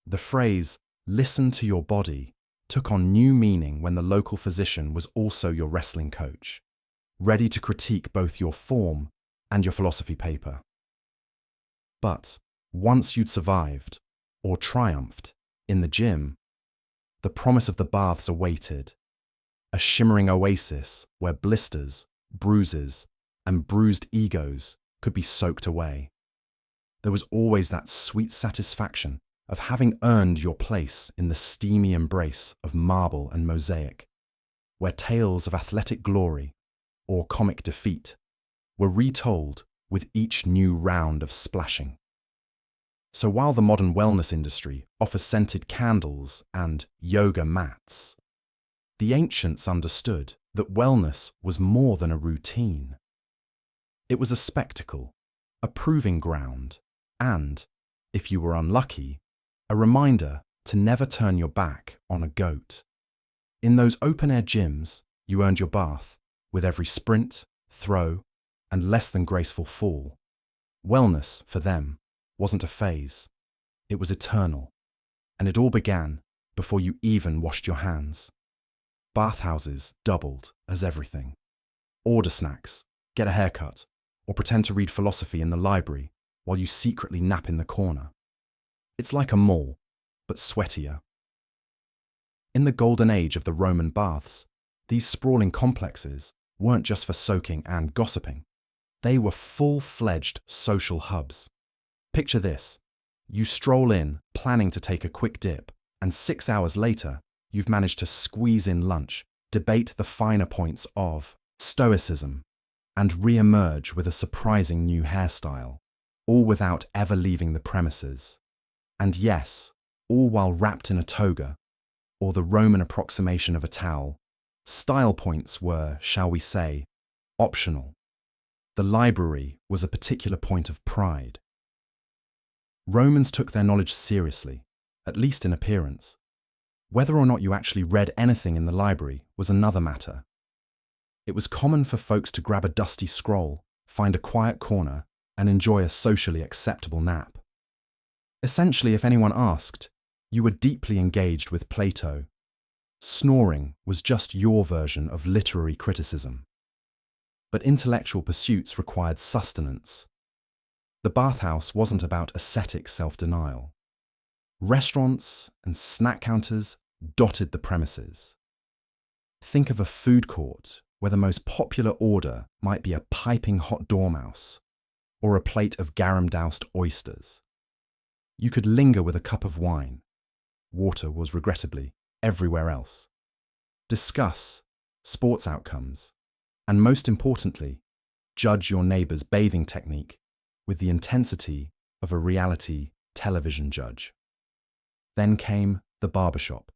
The phrase, "listen to your body," took on new meaning when the local physician was also your wrestling coach, ready to critique both your form and your philosophy paper. But once you'd survived, or triumphed, in the gym, the promise of the baths awaited, a shimmering oasis where blisters, bruises, and bruised egos could be soaked away. there was always that sweet satisfaction of having earned your place in the steamy embrace of marble and mosaic, where tales of athletic glory or comic defeat were retold with each new round of splashing. So while the modern wellness industry offers scented candles and yoga mats, the ancients understood that wellness was more than a routine. It was a spectacle, a proving ground, and, if you were unlucky, a reminder to never turn your back on a goat. In those open-air gyms, you earned your bath with every sprint, throw, and less than graceful fall. Wellness, for them, wasn't a phase. It was eternal, and it all began before you even washed your hands. Bathhouses doubled as everything. Order snacks, get a haircut, or pretend to read philosophy in the library while you secretly nap in the corner. It's like a mall, but sweatier. In the golden age of the Roman baths, these sprawling complexes weren't just for soaking and gossiping. They were full-fledged social hubs. Picture this. You stroll in, planning to take a quick dip, and 6 hours later, you've managed to squeeze in lunch, debate the finer points of stoicism, and re-emerge with a surprising new hairstyle, all without ever leaving the premises. And yes, all while wrapped in a toga, or the Roman approximation of a towel. Style points were, shall we say, optional. The library was a particular point of pride. Romans took their knowledge seriously, at least in appearance. Whether or not you actually read anything in the library was another matter. It was common for folks to grab a dusty scroll, find a quiet corner, and enjoy a socially acceptable nap. Essentially, if anyone asked, you were deeply engaged with Plato. Snoring was just your version of literary criticism. But intellectual pursuits required sustenance. The bathhouse wasn't about ascetic self-denial. Restaurants and snack counters dotted the premises. Think of a food court where the most popular order might be a piping hot dormouse or a plate of garum-doused oysters. You could linger with a cup of wine. Water was regrettably everywhere else. Discuss sports outcomes, and most importantly, judge your neighbour's bathing technique with the intensity of a reality television judge. Then came the barbershop.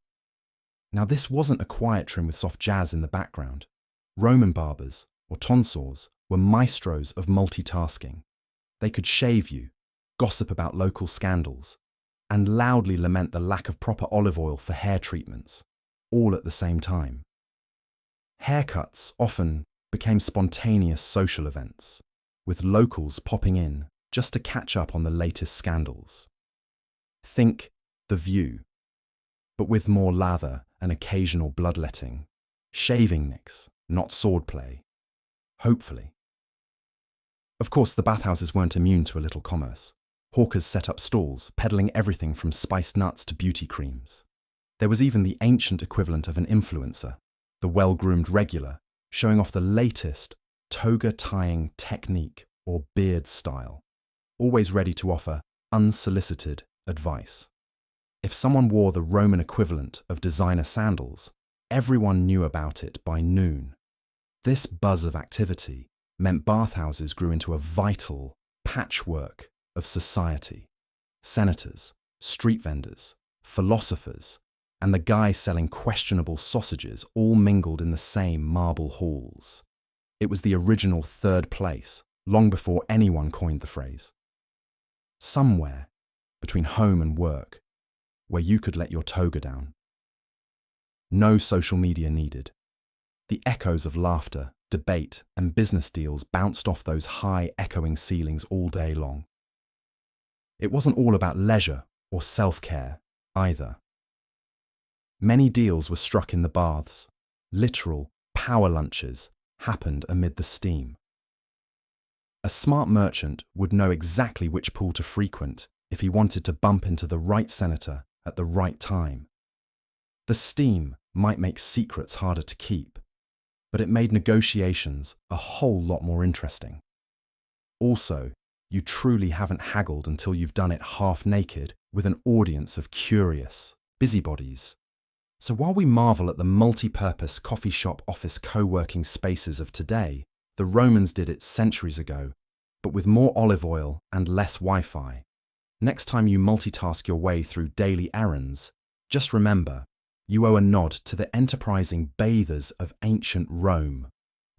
Now this wasn't a quiet trim with soft jazz in the background. Roman barbers, or tonsors, were maestros of multitasking. They could shave you, gossip about local scandals, and loudly lament the lack of proper olive oil for hair treatments, all at the same time. Haircuts often became spontaneous social events, with locals popping in just to catch up on the latest scandals. Think The View, but with more lather and occasional bloodletting. Shaving nicks, not swordplay. Hopefully. Of course, the bathhouses weren't immune to a little commerce. Hawkers set up stalls, peddling everything from spiced nuts to beauty creams. There was even the ancient equivalent of an influencer, the well-groomed regular, showing off the latest toga-tying technique or beard style, always ready to offer unsolicited advice. If someone wore the Roman equivalent of designer sandals, everyone knew about it by noon. This buzz of activity meant bathhouses grew into a vital patchwork of society. Senators, street vendors, philosophers, and the guy selling questionable sausages all mingled in the same marble halls. It was the original third place, long before anyone coined the phrase. Somewhere between home and work, where you could let your toga down. No social media needed. The echoes of laughter, debate, and business deals bounced off those high echoing ceilings all day long. It wasn't all about leisure or self-care either. Many deals were struck in the baths. Literal power lunches happened amid the steam. A smart merchant would know exactly which pool to frequent if he wanted to bump into the right senator at the right time. The steam might make secrets harder to keep, but it made negotiations a whole lot more interesting. Also, You truly haven't haggled until you've done it half naked with an audience of curious busybodies. So while we marvel at the multi-purpose coffee shop office co-working spaces of today, the Romans did it centuries ago, but with more olive oil and less Wi-Fi. Next time you multitask your way through daily errands, just remember, you owe a nod to the enterprising bathers of ancient Rome,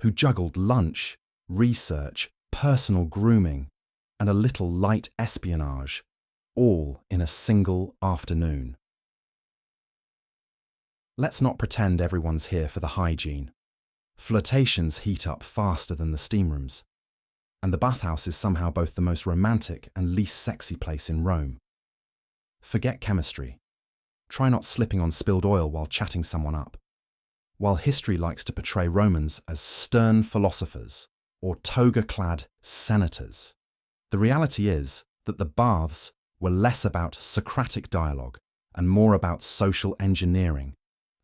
who juggled lunch, research, personal grooming, and a little light espionage, all in a single afternoon. Let's not pretend everyone's here for the hygiene. Flirtations heat up faster than the steam rooms, and the bathhouse is somehow both the most romantic and least sexy place in Rome. Forget chemistry. Try not slipping on spilled oil while chatting someone up. While history likes to portray Romans as stern philosophers or toga-clad senators, the reality is that the baths were less about Socratic dialogue and more about social engineering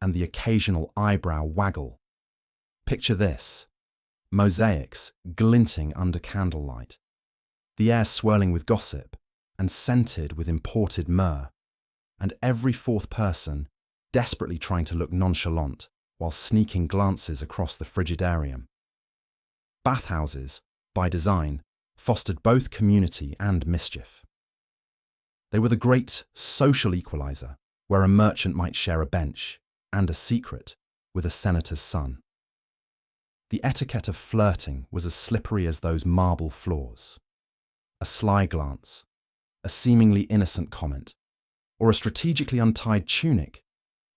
and the occasional eyebrow waggle. Picture this: mosaics glinting under candlelight, the air swirling with gossip and scented with imported myrrh, and every fourth person desperately trying to look nonchalant while sneaking glances across the frigidarium. Bathhouses, by design, fostered both community and mischief. They were the great social equalizer, where a merchant might share a bench and a secret with a senator's son. The etiquette of flirting was as slippery as those marble floors. A sly glance, a seemingly innocent comment, or a strategically untied tunic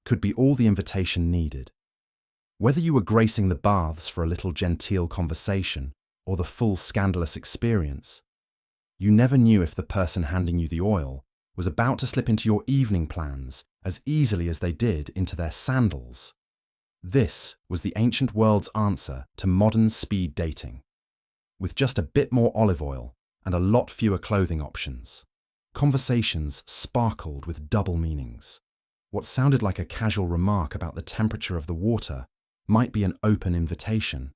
could be all the invitation needed. Whether you were gracing the baths for a little genteel conversation or the full scandalous experience, you never knew if the person handing you the oil was about to slip into your evening plans as easily as they did into their sandals. This was the ancient world's answer to modern speed dating. With just a bit more olive oil and a lot fewer clothing options, conversations sparkled with double meanings. What sounded like a casual remark about the temperature of the water might be an open invitation.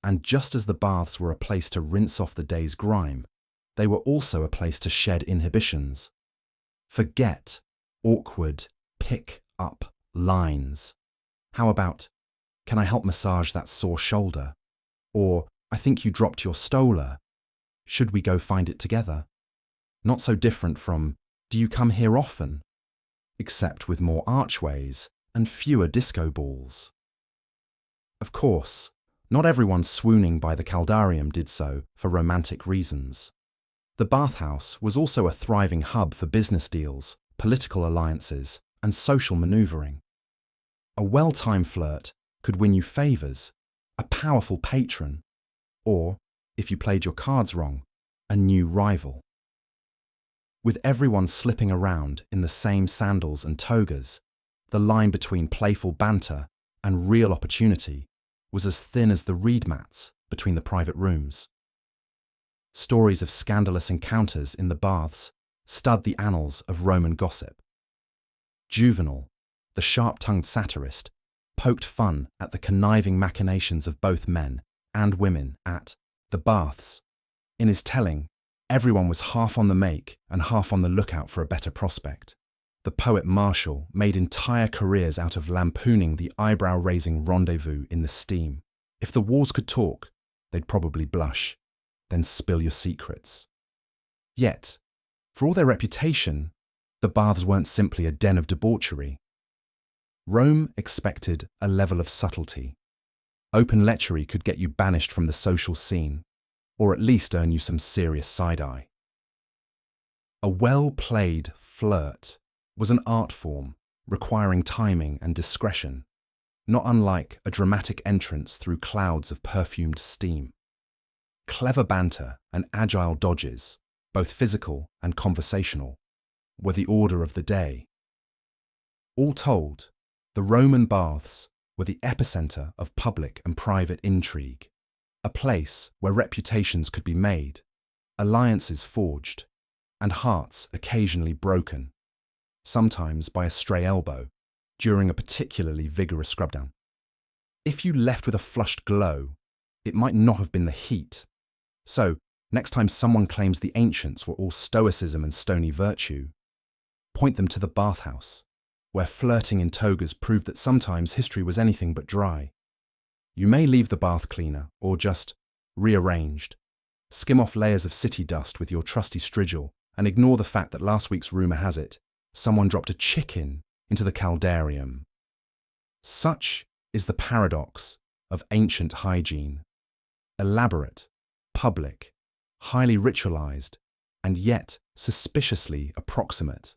And just as the baths were a place to rinse off the day's grime, they were also a place to shed inhibitions. Forget awkward pick-up lines. How about, "Can I help massage that sore shoulder?" Or, "I think you dropped your stola. Should we go find it together?" Not so different from, "Do you come here often?" except with more archways and fewer disco balls. Of course, not everyone swooning by the caldarium did so for romantic reasons. The bathhouse was also a thriving hub for business deals, political alliances, and social maneuvering. A well-timed flirt could win you favours, a powerful patron, or, if you played your cards wrong, a new rival. With everyone slipping around in the same sandals and togas, the line between playful banter and real opportunity was as thin as the reed mats between the private rooms. Stories of scandalous encounters in the baths stud the annals of Roman gossip. Juvenal, the sharp-tongued satirist, poked fun at the conniving machinations of both men and women at the baths. In his telling, everyone was half on the make and half on the lookout for a better prospect. The poet Martial made entire careers out of lampooning the eyebrow-raising rendezvous in the steam. If the walls could talk, they'd probably blush, then spill your secrets. Yet, for all their reputation, the baths weren't simply a den of debauchery. Rome expected a level of subtlety. Open lechery could get you banished from the social scene, or at least earn you some serious side-eye. A well-played flirt was an art form requiring timing and discretion, not unlike a dramatic entrance through clouds of perfumed steam. Clever banter and agile dodges, both physical and conversational, were the order of the day. All told, the Roman baths were the epicenter of public and private intrigue, a place where reputations could be made, alliances forged, and hearts occasionally broken, sometimes by a stray elbow, during a particularly vigorous scrub-down. If you left with a flushed glow, it might not have been the heat. So, Next time someone claims the ancients were all stoicism and stony virtue, point them to the bathhouse, where flirting in togas proved that sometimes history was anything but dry. You may leave the bath cleaner, or just rearranged. Skim off layers of city dust with your trusty strigil and ignore the fact that last week's rumour has it someone dropped a chicken into the caldarium. Such is the paradox of ancient hygiene. Elaborate, public, highly ritualized, and yet suspiciously approximate.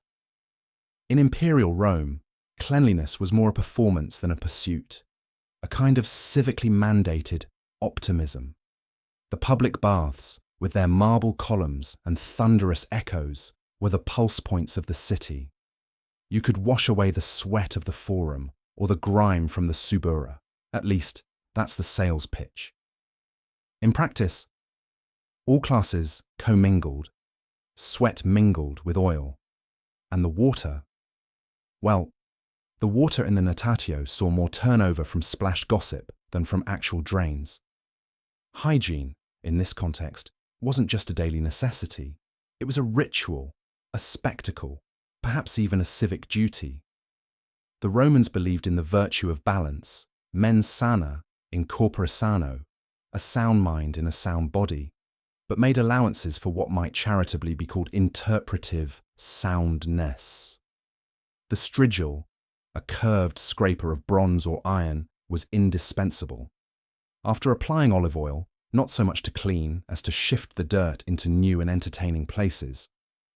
In imperial Rome, cleanliness was more a performance than a pursuit, a kind of civically mandated optimism. The public baths, with their marble columns and thunderous echoes, were the pulse points of the city. You could wash away the sweat of the forum or the grime from the subura. At least, that's the sales pitch. In practice, all classes commingled, sweat mingled with oil, and the water, well, the water in the natatio saw more turnover from splash gossip than from actual drains. Hygiene, in this context, wasn't just a daily necessity. It was a ritual, a spectacle, perhaps even a civic duty. The Romans believed in the virtue of balance, mens sana in corpore sano, a sound mind in a sound body, but made allowances for what might charitably be called interpretive soundness. The strigil, a curved scraper of bronze or iron, was indispensable. After applying olive oil, not so much to clean as to shift the dirt into new and entertaining places,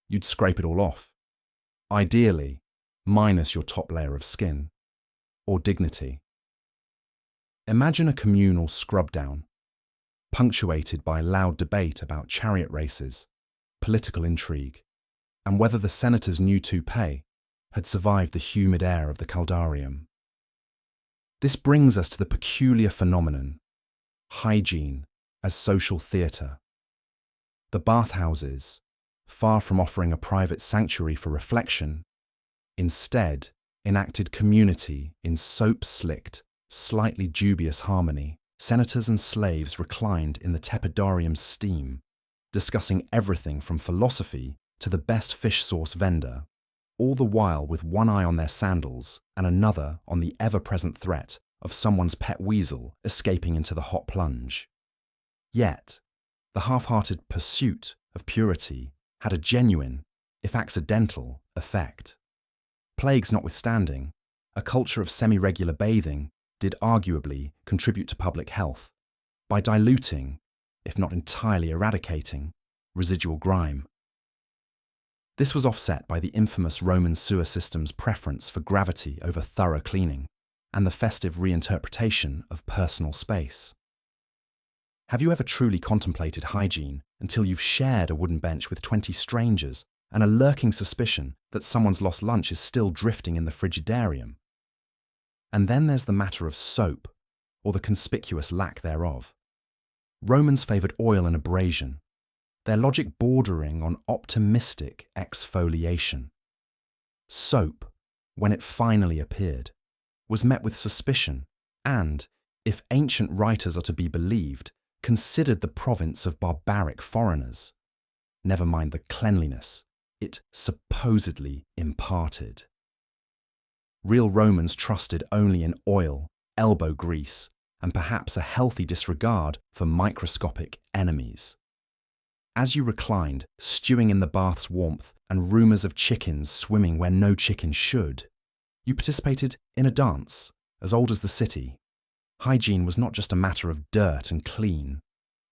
you'd scrape it all off. Ideally, minus your top layer of skin, or dignity. Imagine a communal scrub down, punctuated by loud debate about chariot races, political intrigue, and whether the senator's new toupee had survived the humid air of the caldarium. This brings us to the peculiar phenomenon, hygiene as social theatre. The bathhouses, far from offering a private sanctuary for reflection, instead enacted community in soap-slicked, slightly dubious harmony. Senators and slaves reclined in the tepidarium's steam, discussing everything from philosophy to the best fish sauce vendor, all the while with one eye on their sandals and another on the ever-present threat of someone's pet weasel escaping into the hot plunge. Yet, the half-hearted pursuit of purity had a genuine, if accidental, effect. Plagues notwithstanding, a culture of semi-regular bathing did arguably contribute to public health by diluting, if not entirely eradicating, residual grime. This was offset by the infamous Roman sewer system's preference for gravity over thorough cleaning and the festive reinterpretation of personal space. Have you ever truly contemplated hygiene until you've shared a wooden bench with 20 strangers and a lurking suspicion that someone's lost lunch is still drifting in the frigidarium? And then there's the matter of soap, or the conspicuous lack thereof. Romans favoured oil and abrasion, their logic bordering on optimistic exfoliation. Soap, when it finally appeared, was met with suspicion and, if ancient writers are to be believed, considered the province of barbaric foreigners. Never mind the cleanliness it supposedly imparted. Real Romans trusted only in oil, elbow grease, and perhaps a healthy disregard for microscopic enemies. As you reclined, stewing in the bath's warmth and rumours of chickens swimming where no chicken should, you participated in a dance as old as the city. Hygiene was not just a matter of dirt and clean,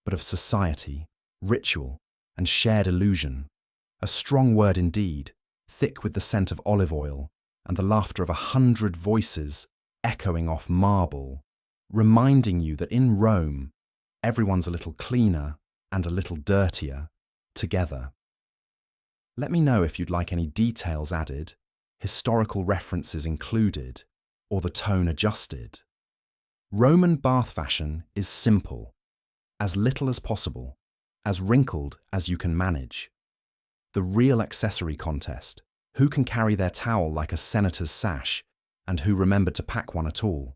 but of society, ritual, and shared illusion. A strong word indeed, thick with the scent of olive oil and the laughter of 100 voices echoing off marble, reminding you that in Rome, everyone's a little cleaner and a little dirtier together. Let me know if you'd like any details added, historical references included, or the tone adjusted. Roman bath fashion is simple, as little as possible, as wrinkled as you can manage. The real accessory contest, who can carry their towel like a senator's sash, and who remembered to pack one at all.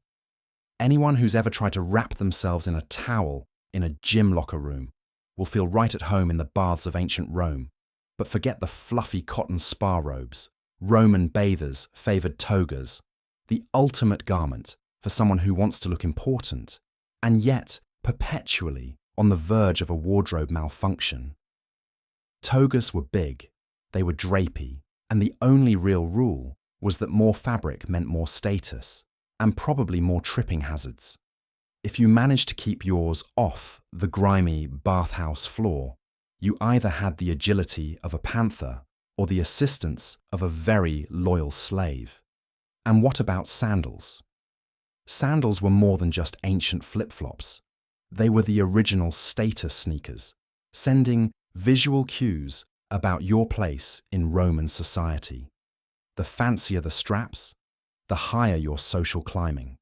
Anyone who's ever tried to wrap themselves in a towel in a gym locker room will feel right at home in the baths of ancient Rome, but forget the fluffy cotton spa robes, Roman bathers' favoured togas, the ultimate garment for someone who wants to look important, and yet perpetually on the verge of a wardrobe malfunction. Togas were big, they were drapey, and the only real rule was that more fabric meant more status, and probably more tripping hazards. If you managed to keep yours off the grimy bathhouse floor, you either had the agility of a panther or the assistance of a very loyal slave. And what about sandals? Sandals were more than just ancient flip-flops. They were the original status sneakers, sending visual cues about your place in Roman society. The fancier the straps, the higher your social climbing.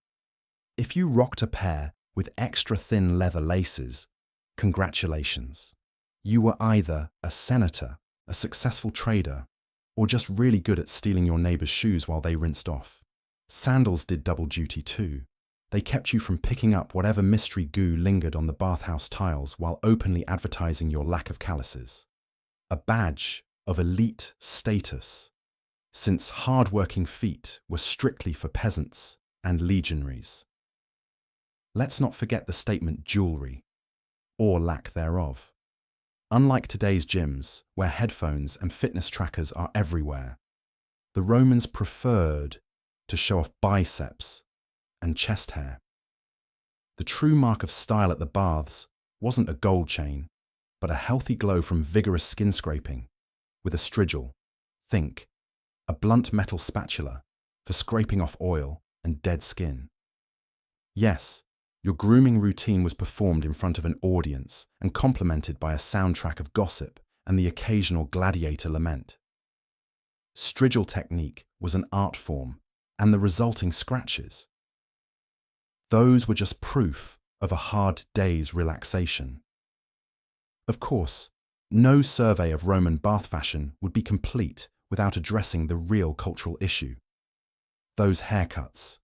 If you rocked a pair with extra thin leather laces, congratulations. You were either a senator, a successful trader, or just really good at stealing your neighbour's shoes while they rinsed off. Sandals did double duty too. They kept you from picking up whatever mystery goo lingered on the bathhouse tiles while openly advertising your lack of calluses. A badge of elite status, since hard-working feet were strictly for peasants and legionaries. Let's not forget the statement jewellery, or lack thereof. Unlike today's gyms, where headphones and fitness trackers are everywhere, the Romans preferred to show off biceps and chest hair. The true mark of style at the baths wasn't a gold chain, but a healthy glow from vigorous skin scraping, with a strigil, think, a blunt metal spatula for scraping off oil and dead skin. Yes, your grooming routine was performed in front of an audience and complemented by a soundtrack of gossip and the occasional gladiator lament. Strigil technique was an art form, and the resulting scratches, those were just proof of a hard day's relaxation. Of course, no survey of Roman bath fashion would be complete without addressing the real cultural issue: those haircuts.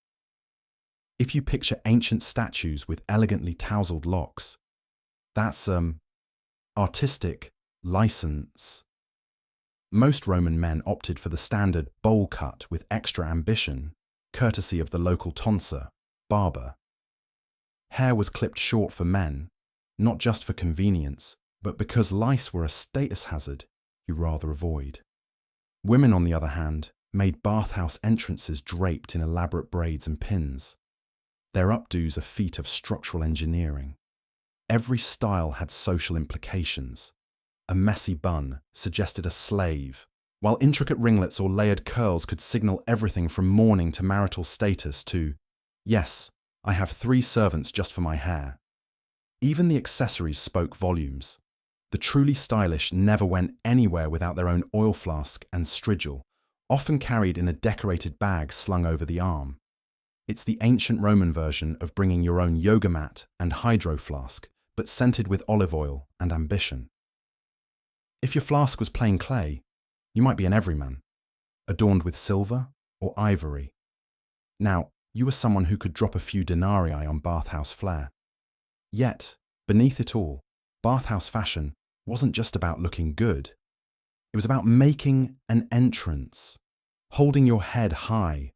If you picture ancient statues with elegantly tousled locks, that's artistic license. Most Roman men opted for the standard bowl cut with extra ambition, courtesy of the local tonsure, barber. Hair was clipped short for men, not just for convenience, but because lice were a status hazard you rather avoid. Women, on the other hand, made bathhouse entrances draped in elaborate braids and pins. Their updos a feat of structural engineering. Every style had social implications. A messy bun suggested a slave, while intricate ringlets or layered curls could signal everything from mourning to marital status to, yes, I have 3 servants just for my hair. Even the accessories spoke volumes. The truly stylish never went anywhere without their own oil flask and strigil, often carried in a decorated bag slung over the arm. It's the ancient Roman version of bringing your own yoga mat and hydro flask, but scented with olive oil and ambition. If your flask was plain clay, you might be an everyman, adorned with silver or ivory. Now, you were someone who could drop a few denarii on bathhouse flair. Yet, beneath it all, bathhouse fashion wasn't just about looking good. It was about making an entrance, holding your head high,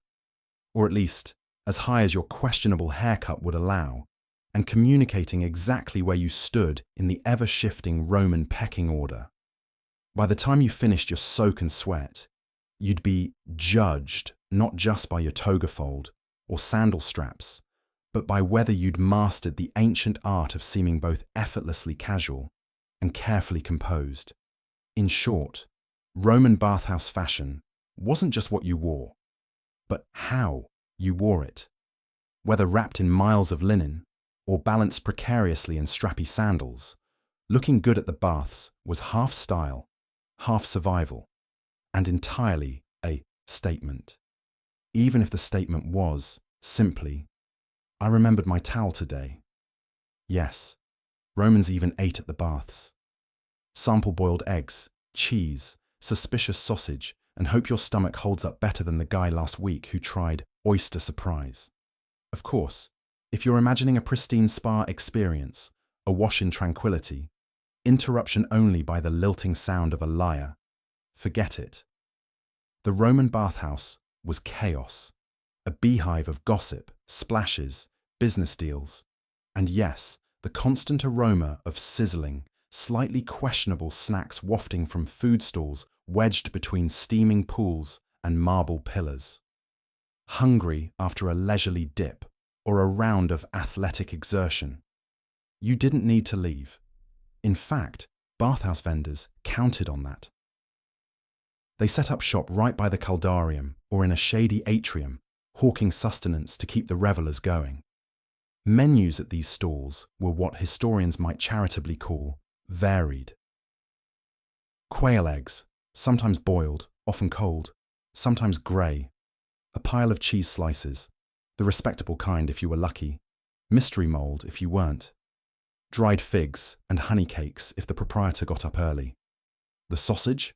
or at least as high as your questionable haircut would allow, and communicating exactly where you stood in the ever-shifting Roman pecking order. By the time you finished your soak and sweat, you'd be judged not just by your toga fold or sandal straps, but by whether you'd mastered the ancient art of seeming both effortlessly casual and carefully composed. In short, Roman bathhouse fashion wasn't just what you wore, but how you wore it. Whether wrapped in miles of linen or balanced precariously in strappy sandals, looking good at the baths was half style, half survival, and entirely a statement. Even if the statement was simply, I remembered my towel today. Yes, Romans even ate at the baths. Sample boiled eggs, cheese, suspicious sausage, and hope your stomach holds up better than the guy last week who tried oyster surprise. Of course, if you're imagining a pristine spa experience, a wash in tranquility, interruption only by the lilting sound of a lyre. Forget it. The Roman bathhouse was chaos, a beehive of gossip, splashes, business deals, and yes, the constant aroma of sizzling, slightly questionable snacks wafting from food stalls wedged between steaming pools and marble pillars. Hungry after a leisurely dip or a round of athletic exertion, you didn't need to leave. In fact, bathhouse vendors counted on that. They set up shop right by the caldarium or in a shady atrium, hawking sustenance to keep the revelers going. Menus at these stalls were what historians might charitably call varied. Quail eggs, sometimes boiled, often cold, sometimes grey. A pile of cheese slices, the respectable kind if you were lucky, mystery mould if you weren't. Dried figs and honey cakes if the proprietor got up early. The sausage?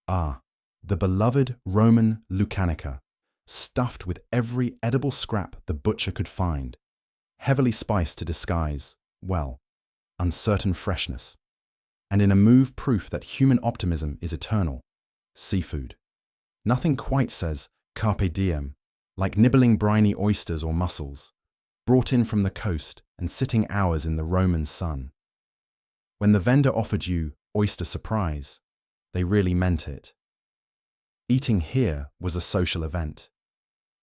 Ah, the beloved Roman lucanica, stuffed with every edible scrap the butcher could find, heavily spiced to disguise, well, uncertain freshness. And in a move proof that human optimism is eternal, seafood. Nothing quite says carpe diem, like nibbling briny oysters or mussels, brought in from the coast and sitting hours in the Roman sun. When the vendor offered you oyster surprise, they really meant it. Eating here was a social event.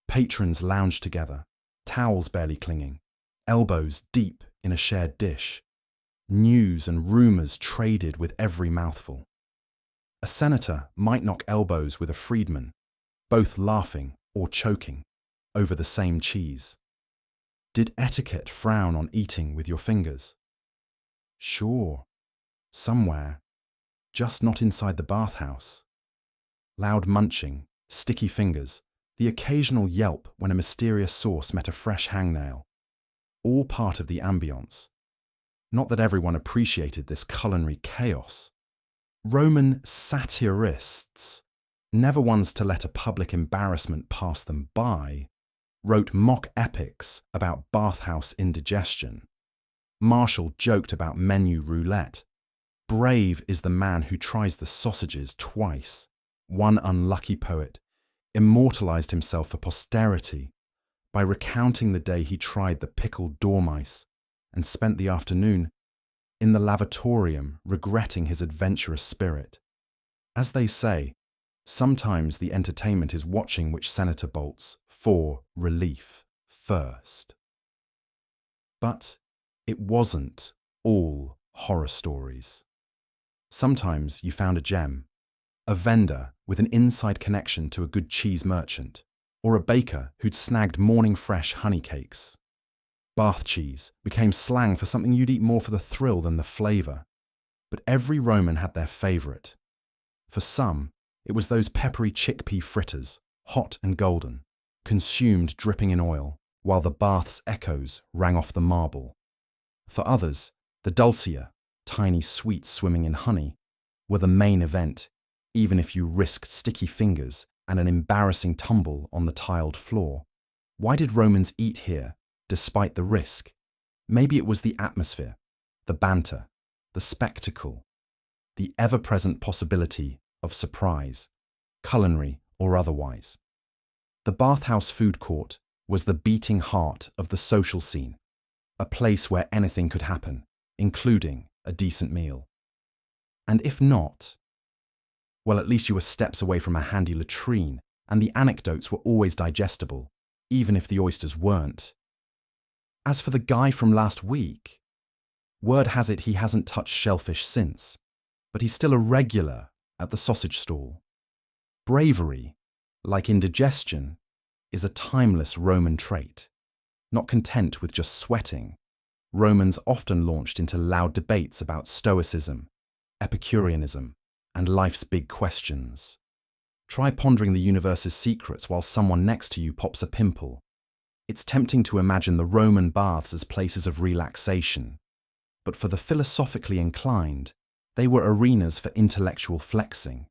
Patrons lounged together, towels barely clinging, elbows deep in a shared dish. News and rumors traded with every mouthful. A senator might knock elbows with a freedman, both laughing or choking over the same cheese. Did etiquette frown on eating with your fingers? Sure, somewhere, just not inside the bathhouse. Loud munching, sticky fingers, the occasional yelp when a mysterious sauce met a fresh hangnail. All part of the ambience. Not that everyone appreciated this culinary chaos. Roman satirists, never ones to let a public embarrassment pass them by, wrote mock epics about bathhouse indigestion. Marshall joked about menu roulette. Brave is the man who tries the sausages twice. One unlucky poet immortalized himself for posterity by recounting the day he tried the pickled dormice and spent the afternoon in the lavatorium regretting his adventurous spirit. As they say, sometimes the entertainment is watching which senator bolts for relief first. But it wasn't all horror stories. Sometimes you found a gem, a vendor with an inside connection to a good cheese merchant, or a baker who'd snagged morning fresh honey cakes. Bath cheese became slang for something you'd eat more for the thrill than the flavour. But every Roman had their favourite. For some, it was those peppery chickpea fritters, hot and golden, consumed dripping in oil, while the bath's echoes rang off the marble. For others, the dulcia, tiny sweets swimming in honey, were the main event, even if you risked sticky fingers and an embarrassing tumble on the tiled floor. Why did Romans eat here, despite the risk? Maybe it was the atmosphere, the banter, the spectacle, the ever-present possibility of surprise, culinary or otherwise. The bathhouse food court was the beating heart of the social scene, a place where anything could happen, including a decent meal. And if not, well, at least you were steps away from a handy latrine, and the anecdotes were always digestible, even if the oysters weren't. As for the guy from last week, word has it he hasn't touched shellfish since, but he's still a regular at the sausage stall. Bravery, like indigestion, is a timeless Roman trait. Not content with just sweating, Romans often launched into loud debates about stoicism, Epicureanism, and life's big questions. Try pondering the universe's secrets while someone next to you pops a pimple. It's tempting to imagine the Roman baths as places of relaxation, but for the philosophically inclined, they were arenas for intellectual flexing.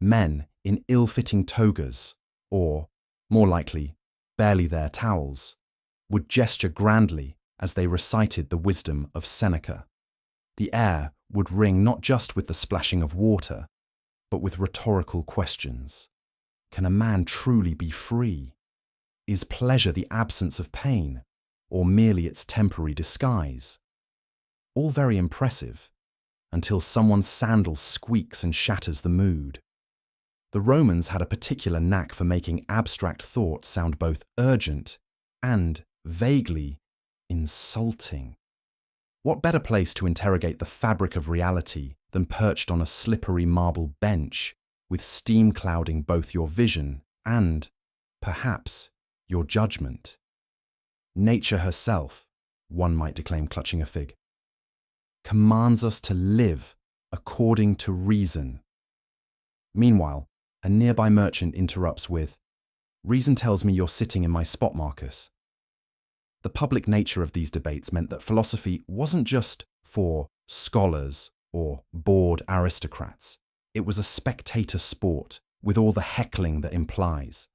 Men in ill-fitting togas, or, more likely, barely there towels, would gesture grandly as they recited the wisdom of Seneca. The air would ring not just with the splashing of water, but with rhetorical questions. Can a man truly be free? Is pleasure the absence of pain, or merely its temporary disguise? All very impressive, until someone's sandal squeaks and shatters the mood. The Romans had a particular knack for making abstract thought sound both urgent and vaguely insulting. What better place to interrogate the fabric of reality than perched on a slippery marble bench, with steam clouding both your vision and, perhaps, your judgment? Nature herself, one might declaim clutching a fig, commands us to live according to reason. Meanwhile, a nearby merchant interrupts with, "Reason tells me you're sitting in my spot, Marcus." The public nature of these debates meant that philosophy wasn't just for scholars or bored aristocrats. It was a spectator sport with all the heckling that implies.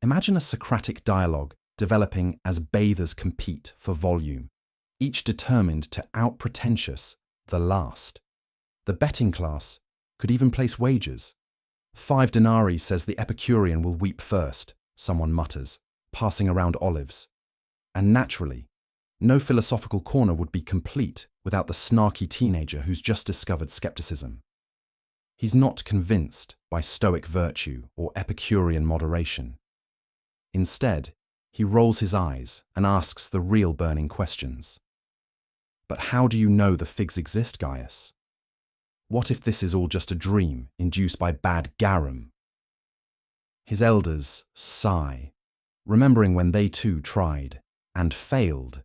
Imagine a Socratic dialogue developing as bathers compete for volume, each determined to out-pretentious the last. The betting class could even place wagers. 5 denarii says the Epicurean will weep first, someone mutters, passing around olives. And naturally, no philosophical corner would be complete without the snarky teenager who's just discovered skepticism. He's not convinced by Stoic virtue or Epicurean moderation. Instead, he rolls his eyes and asks the real burning questions. But how do you know the figs exist, Gaius? What if this is all just a dream induced by bad garum? His elders sigh, remembering when they too tried, and failed,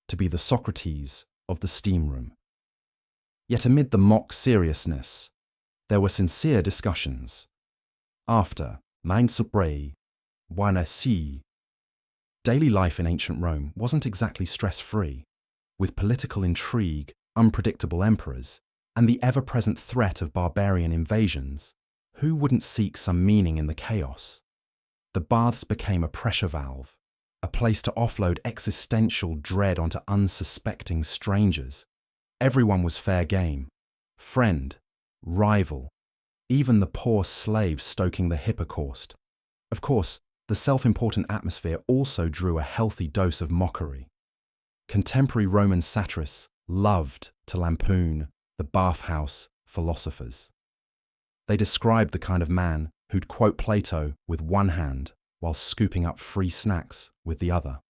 to be the Socrates of the steam room. Yet amid the mock seriousness, there were sincere discussions. After Main Suprei, Buona Si, daily life in ancient Rome wasn't exactly stress-free, with political intrigue, unpredictable emperors, and the ever-present threat of barbarian invasions. Who wouldn't seek some meaning in the chaos? The baths became a pressure valve, a place to offload existential dread onto unsuspecting strangers. Everyone was fair game, friend, rival, even the poor slave stoking the hippocaust. Of course, the self-important atmosphere also drew a healthy dose of mockery. Contemporary Roman satirists loved to lampoon the bathhouse philosophers. They described the kind of man who'd quote Plato with one hand while scooping up free snacks with the other,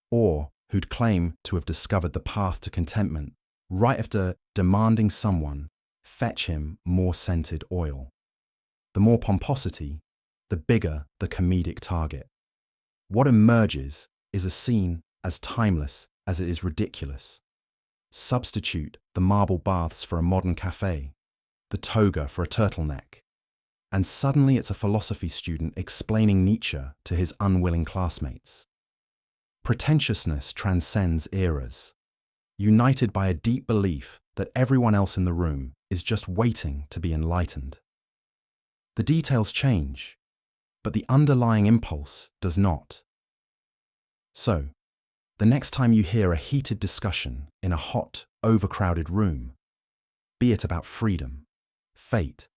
or who'd claim to have discovered the path to contentment right after demanding someone fetch him more scented oil. The more pomposity, the bigger the comedic target. What emerges is a scene as timeless as it is ridiculous. Substitute the marble baths for a modern cafe, the toga for a turtleneck, and suddenly it's a philosophy student explaining Nietzsche to his unwilling classmates. Pretentiousness transcends eras, united by a deep belief that everyone else in the room is just waiting to be enlightened. The details change, but the underlying impulse does not. So, the next time you hear a heated discussion in a hot, overcrowded room, be it about freedom, fate,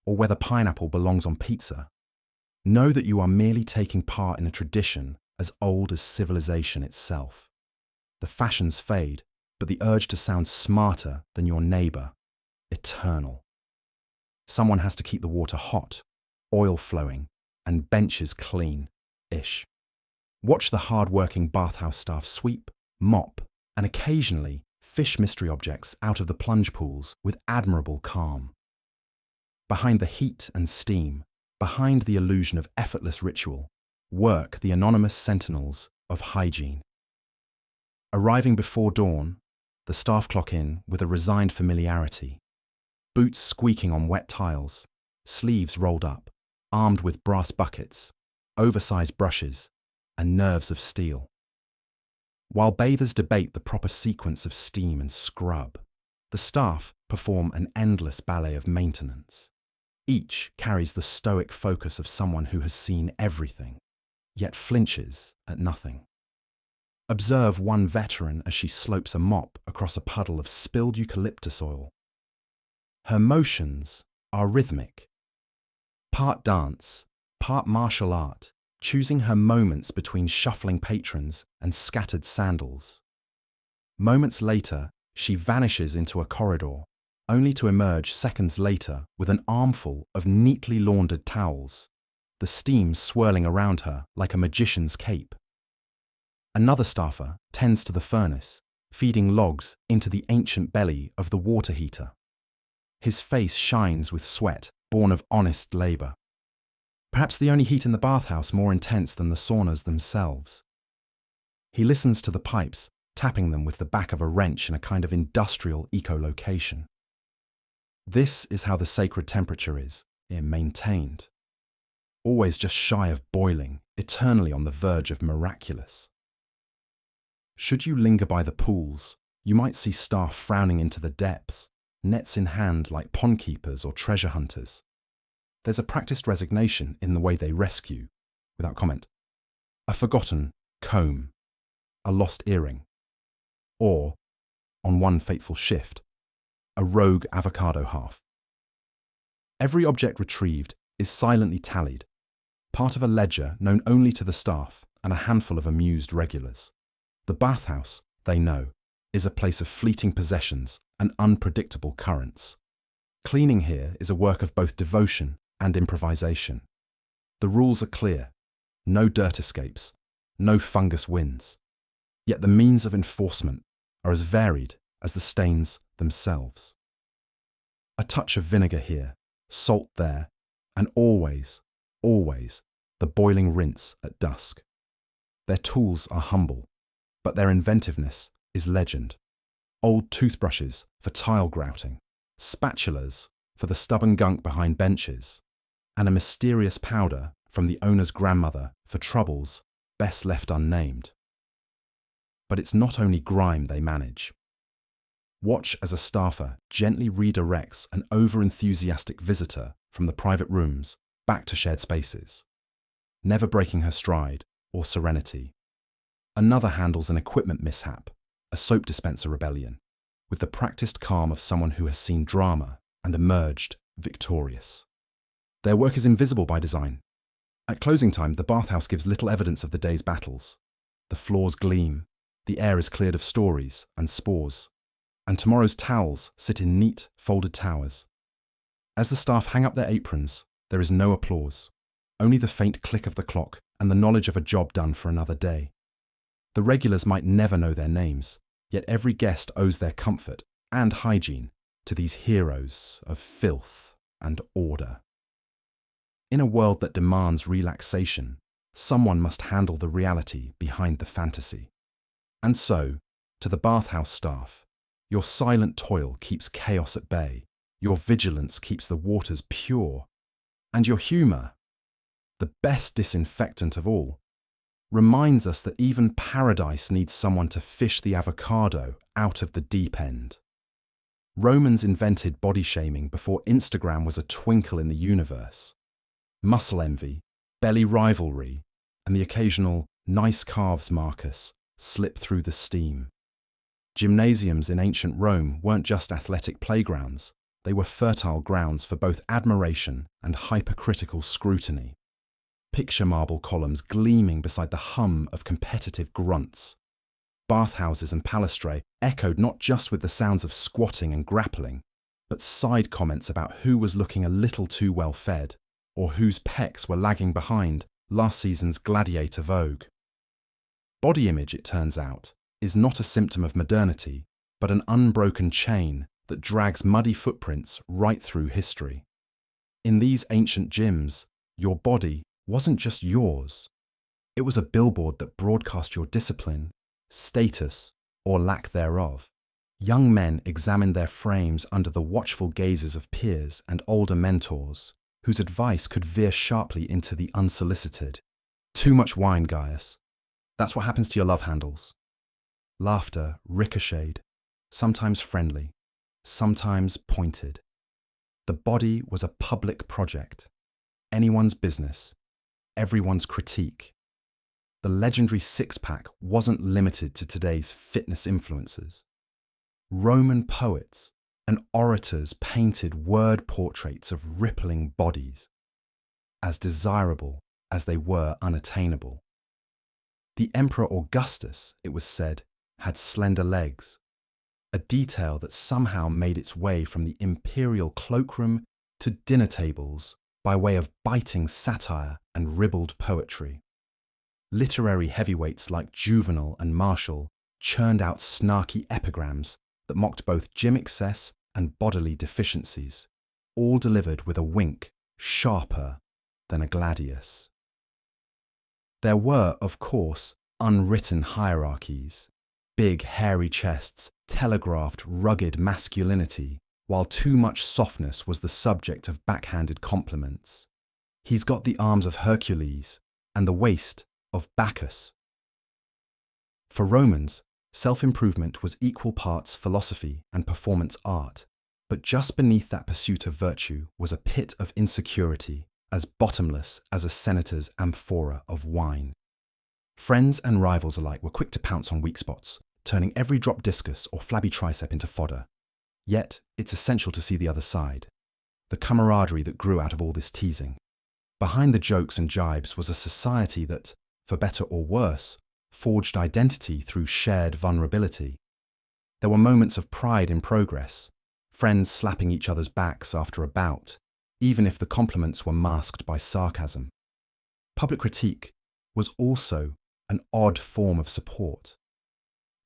or whether pineapple belongs on pizza, know that you are merely taking part in a tradition as old as civilization itself. The fashions fade, but the urge to sound smarter than your neighbor, eternal. Someone has to keep the water hot, oil flowing, and benches clean-ish. Watch the hard-working bathhouse staff sweep, mop, and occasionally fish mystery objects out of the plunge pools with admirable calm. Behind the heat and steam, behind the illusion of effortless ritual, work the anonymous sentinels of hygiene. Arriving before dawn, the staff clock in with a resigned familiarity. Boots squeaking on wet tiles, sleeves rolled up, armed with brass buckets, oversized brushes, and nerves of steel. While bathers debate the proper sequence of steam and scrub, the staff perform an endless ballet of maintenance. Each carries the stoic focus of someone who has seen everything, yet flinches at nothing. Observe one veteran as she slopes a mop across a puddle of spilled eucalyptus oil, Her motions are rhythmic. Part dance, part martial art, choosing her moments between shuffling patrons and scattered sandals. Moments later, she vanishes into a corridor, only to emerge seconds later with an armful of neatly laundered towels, the steam swirling around her like a magician's cape. Another staffer tends to the furnace, feeding logs into the ancient belly of the water heater. His face shines with sweat born of honest labour. Perhaps the only heat in the bathhouse more intense than the saunas themselves. He listens to the pipes, tapping them with the back of a wrench in a kind of industrial echolocation. This is how the sacred temperature is, maintained. Always just shy of boiling, eternally on the verge of miraculous. Should you linger by the pools, you might see staff frowning into the depths, nets in hand like pond keepers or treasure hunters. There's a practiced resignation in the way they rescue, without comment, a forgotten comb, a lost earring, or, on one fateful shift, a rogue avocado half. Every object retrieved is silently tallied, part of a ledger known only to the staff and a handful of amused regulars. The bathhouse, they know, is a place of fleeting possessions and unpredictable currents. Cleaning here is a work of both devotion and improvisation. The rules are clear. No dirt escapes, no fungus wins. Yet the means of enforcement are as varied as the stains themselves. A touch of vinegar here, salt there, and always, always, the boiling rinse at dusk. Their tools are humble, but their inventiveness is legend. Old toothbrushes for tile grouting, spatulas for the stubborn gunk behind benches, and a mysterious powder from the owner's grandmother for troubles best left unnamed. But it's not only grime they manage. Watch as a staffer gently redirects an over-enthusiastic visitor from the private rooms back to shared spaces, never breaking her stride or serenity. Another handles an equipment mishap, a soap dispenser rebellion, with the practiced calm of someone who has seen drama and emerged victorious. Their work is invisible by design. At closing time, the bathhouse gives little evidence of the day's battles. The floors gleam, the air is cleared of stories and spores, and tomorrow's towels sit in neat, folded towers. As the staff hang up their aprons, there is no applause, only the faint click of the clock and the knowledge of a job done for another day. The regulars might never know their names, yet every guest owes their comfort and hygiene to these heroes of filth and order. In a world that demands relaxation, someone must handle the reality behind the fantasy. And so, to the bathhouse staff, your silent toil keeps chaos at bay, your vigilance keeps the waters pure, and your humour, the best disinfectant of all, reminds us that even paradise needs someone to fish the avocado out of the deep end. Romans invented body shaming before Instagram was a twinkle in the universe. Muscle envy, belly rivalry, and the occasional nice calves Marcus slip through the steam. Gymnasiums in ancient Rome weren't just athletic playgrounds, they were fertile grounds for both admiration and hypercritical scrutiny. Picture marble columns gleaming beside the hum of competitive grunts. Bathhouses and palæstrae echoed not just with the sounds of squatting and grappling, but side comments about who was looking a little too well fed, or whose pecs were lagging behind last season's gladiator vogue. Body image, it turns out, is not a symptom of modernity, but an unbroken chain that drags muddy footprints right through history. In these ancient gyms, your body wasn't just yours. It was a billboard that broadcast your discipline, status, or lack thereof. Young men examined their frames under the watchful gazes of peers and older mentors, whose advice could veer sharply into the unsolicited. Too much wine, Gaius. That's what happens to your love handles. Laughter ricocheted, sometimes friendly, sometimes pointed. The body was a public project, anyone's business, everyone's critique. The legendary six-pack wasn't limited to today's fitness influencers. Roman poets, and orators painted word portraits of rippling bodies, as desirable as they were unattainable. The Emperor Augustus, it was said, had slender legs, a detail that somehow made its way from the imperial cloakroom to dinner tables by way of biting satire and ribald poetry. Literary heavyweights like Juvenal and Martial churned out snarky epigrams that mocked both gym excess and bodily deficiencies, all delivered with a wink sharper than a gladius. There were, of course, unwritten hierarchies. Big, hairy chests telegraphed rugged masculinity, while too much softness was the subject of backhanded compliments. He's got the arms of Hercules and the waist of Bacchus. For Romans, self-improvement was equal parts philosophy and performance art, but just beneath that pursuit of virtue was a pit of insecurity, as bottomless as a senator's amphora of wine. Friends and rivals alike were quick to pounce on weak spots, turning every drop discus or flabby tricep into fodder. Yet, it's essential to see the other side, the camaraderie that grew out of all this teasing. Behind the jokes and jibes was a society that, for better or worse, forged identity through shared vulnerability. There were moments of pride in progress, friends slapping each other's backs after a bout, even if the compliments were masked by sarcasm. Public critique was also an odd form of support,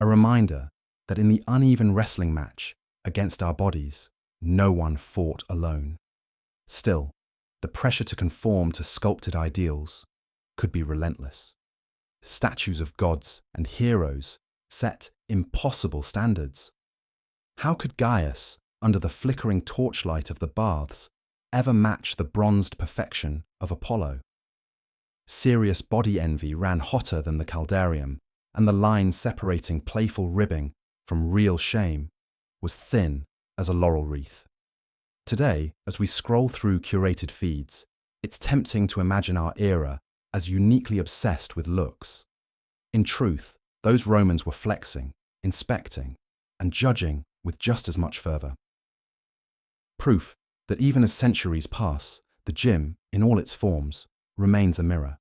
a reminder that in the uneven wrestling match against our bodies, no one fought alone. Still, the pressure to conform to sculpted ideals could be relentless. Statues of gods and heroes set impossible standards. How could Gaius, under the flickering torchlight of the baths, ever match the bronzed perfection of Apollo? Serious body envy ran hotter than the caldarium, and the line separating playful ribbing from real shame was thin as a laurel wreath. Today, as we scroll through curated feeds, it's tempting to imagine our era as uniquely obsessed with looks. In truth, those Romans were flexing, inspecting, and judging with just as much fervour. Proof that even as centuries pass, the gym, in all its forms, remains a mirror.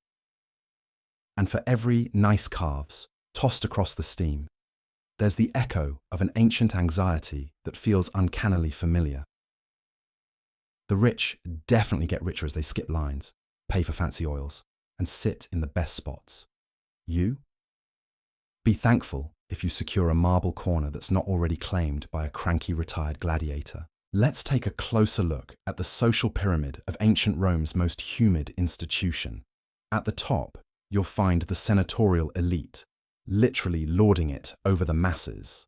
And for every nice calves tossed across the steam, there's the echo of an ancient anxiety that feels uncannily familiar. The rich definitely get richer as they skip lines, pay for fancy oils, and sit in the best spots. You? Be thankful if you secure a marble corner that's not already claimed by a cranky retired gladiator. Let's take a closer look at the social pyramid of ancient Rome's most humid institution. At the top, you'll find the senatorial elite, literally lording it over the masses.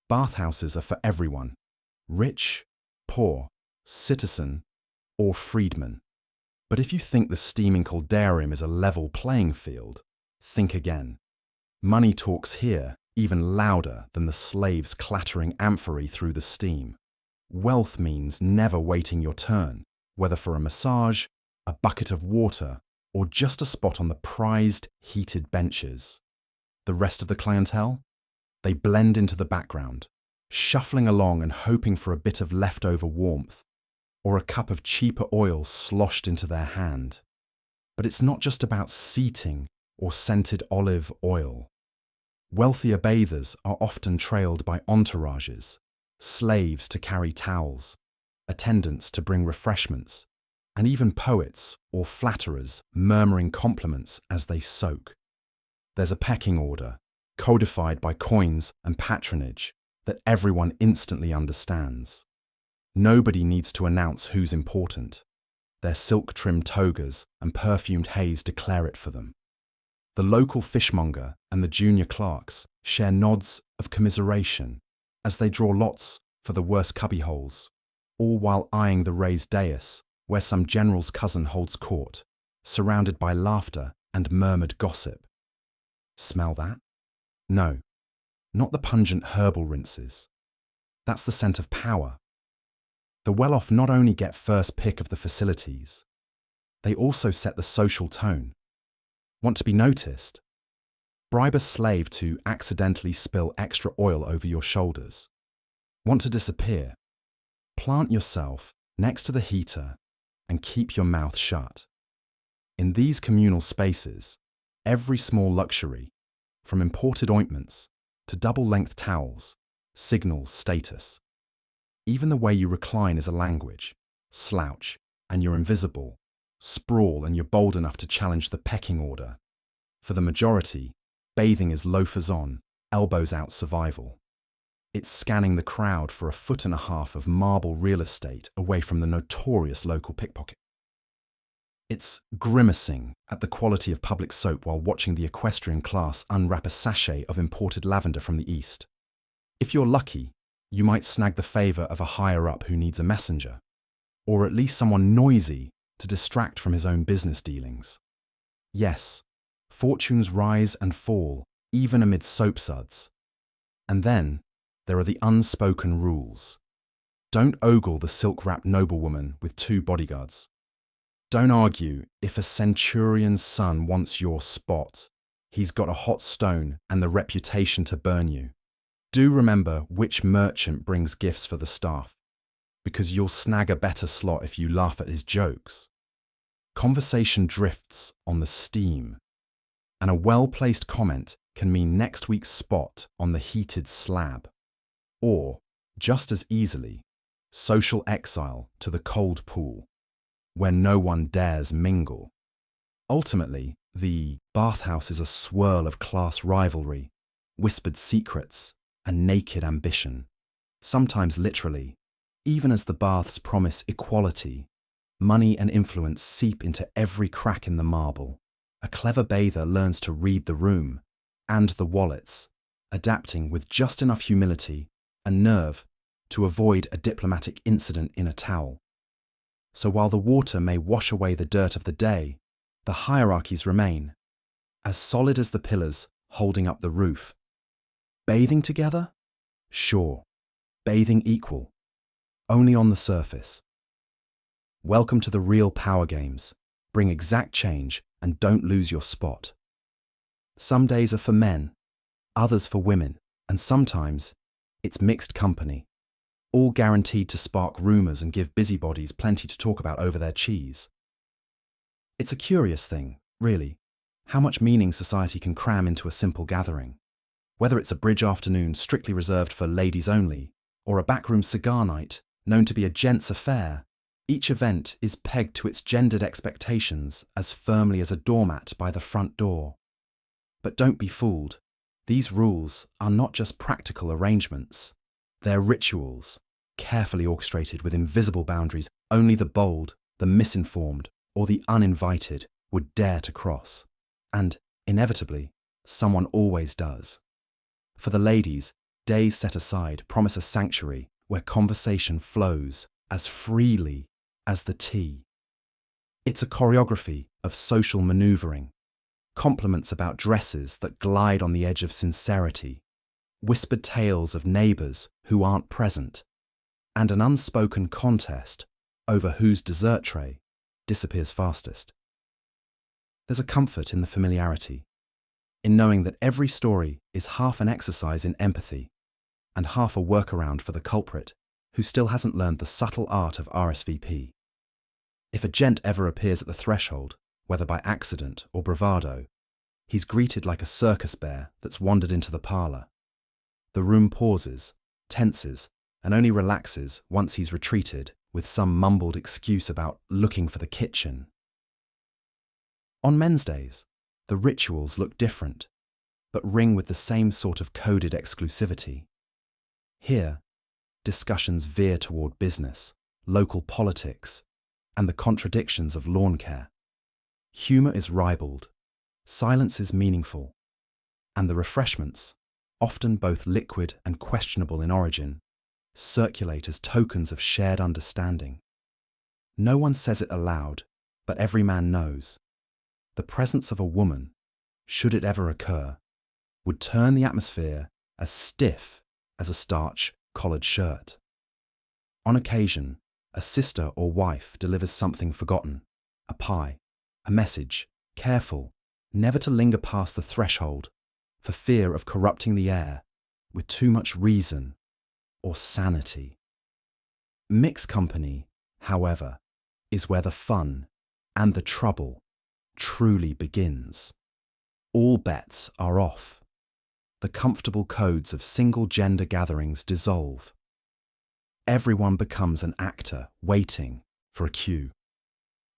Bathhouses are for everyone, rich, poor, citizen, or freedman. But if you think the steaming caldarium is a level playing field, think again. Money talks here even louder than the slaves clattering amphorae through the steam. Wealth means never waiting your turn, whether for a massage, a bucket of water, or just a spot on the prized, heated benches. The rest of the clientele? They blend into the background, shuffling along and hoping for a bit of leftover warmth, or a cup of cheaper oil sloshed into their hand. But it's not just about seating or scented olive oil. Wealthier bathers are often trailed by entourages, slaves to carry towels, attendants to bring refreshments, and even poets or flatterers murmuring compliments as they soak. There's a pecking order, codified by coins and patronage, that everyone instantly understands. Nobody needs to announce who's important. Their silk-trimmed togas and perfumed haze declare it for them. The local fishmonger and the junior clerks share nods of commiseration as they draw lots for the worst cubbyholes, all while eyeing the raised dais where some general's cousin holds court, surrounded by laughter and murmured gossip. Smell that? No, not the pungent herbal rinses. That's the scent of power. The well-off not only get first pick of the facilities, they also set the social tone. Want to be noticed? Bribe a slave to accidentally spill extra oil over your shoulders. Want to disappear? plant yourself next to the heater and keep your mouth shut. In these communal spaces, every small luxury, from imported ointments to double-length towels, signals status. Even the way you recline is a language. Slouch, and you're invisible. Sprawl, and you're bold enough to challenge the pecking order. For the majority, bathing is loafers on, elbows out survival. It's scanning the crowd for 1.5 feet of marble real estate away from the notorious local pickpocket. It's grimacing at the quality of public soap while watching the equestrian class unwrap a sachet of imported lavender from the east. If you're lucky, you might snag the favour of a higher-up who needs a messenger, or at least someone noisy to distract from his own business dealings. Yes, fortunes rise and fall, even amid soap suds. And then, there are the unspoken rules. Don't ogle the silk-wrapped noblewoman with 2 bodyguards. Don't argue if a centurion's son wants your spot. He's got a hot stone and the reputation to burn you. Do remember which merchant brings gifts for the staff, because you'll snag a better slot if you laugh at his jokes. Conversation drifts on the steam, and a well-placed comment can mean next week's spot on the heated slab. Or, just as easily, social exile to the cold pool, where no one dares mingle. Ultimately, the bathhouse is a swirl of class rivalry, whispered secrets, and naked ambition, sometimes literally, even as the baths promise equality. Money and influence seep into every crack in the marble. A clever bather learns to read the room and the wallets, adapting with just enough humility and nerve to avoid a diplomatic incident in a towel. So while the water may wash away the dirt of the day, the hierarchies remain, as solid as the pillars holding up the roof. Bathing together? Sure. Bathing equal. Only on the surface. Welcome to the real power games. Bring exact change and don't lose your spot. Some days are for men, others for women, and sometimes it's mixed company, all guaranteed to spark rumours and give busybodies plenty to talk about over their cheese. It's a curious thing, really, how much meaning society can cram into a simple gathering. Whether it's a bridge afternoon strictly reserved for ladies only, or a backroom cigar night known to be a gents' affair, each event is pegged to its gendered expectations as firmly as a doormat by the front door. But don't be fooled. These rules are not just practical arrangements. They're rituals, carefully orchestrated with invisible boundaries only the bold, the misinformed, or the uninvited would dare to cross. And, inevitably, someone always does. For the ladies, days set aside promise a sanctuary where conversation flows as freely as the tea. It's a choreography of social manoeuvring, compliments about dresses that glide on the edge of sincerity, whispered tales of neighbours who aren't present, and an unspoken contest over whose dessert tray disappears fastest. There's a comfort in the familiarity, in knowing that every story is half an exercise in empathy and half a workaround for the culprit who still hasn't learned the subtle art of RSVP. If a gent ever appears at the threshold, whether by accident or bravado, he's greeted like a circus bear that's wandered into the parlour. The room pauses, tenses, and only relaxes once he's retreated with some mumbled excuse about looking for the kitchen. On men's days, the rituals look different, but ring with the same sort of coded exclusivity. Here, discussions veer toward business, local politics, and the contradictions of lawn care. Humour is ribald, silence is meaningful, and the refreshments, often both liquid and questionable in origin, circulate as tokens of shared understanding. No one says it aloud, but every man knows. The presence of a woman, should it ever occur, would turn the atmosphere as stiff as a starch collared shirt. On occasion, a sister or wife delivers something forgotten, a pie, a message, careful, never to linger past the threshold for fear of corrupting the air with too much reason or sanity. Mixed company, however, is where the fun and the trouble truly begins. All bets are off. The comfortable codes of single-gender gatherings dissolve. Everyone becomes an actor waiting for a cue.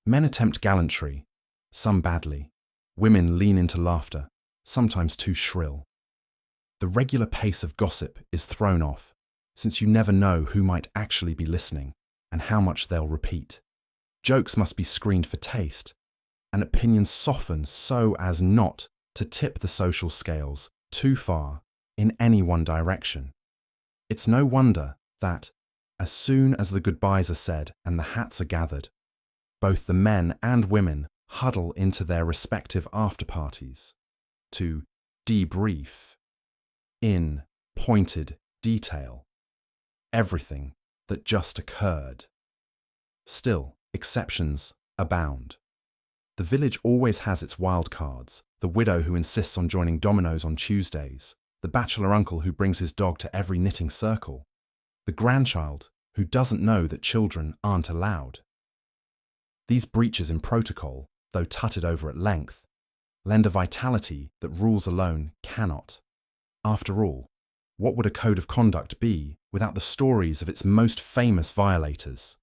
Men attempt gallantry, some badly. Women lean into laughter, sometimes too shrill. The regular pace of gossip is thrown off, since you never know who might actually be listening and how much they'll repeat. Jokes must be screened for taste, and opinions soften so as not to tip the social scales too far in any one direction. It's no wonder that, as soon as the goodbyes are said and the hats are gathered, both the men and women huddle into their respective after-parties to debrief, in pointed detail, everything that just occurred. Still, exceptions abound. The village always has its wild cards: the widow who insists on joining dominoes on Tuesdays, the bachelor uncle who brings his dog to every knitting circle, the grandchild who doesn't know that children aren't allowed. These breaches in protocol, though tutted over at length, lend a vitality that rules alone cannot. After all, what would a code of conduct be without the stories of its most famous violators?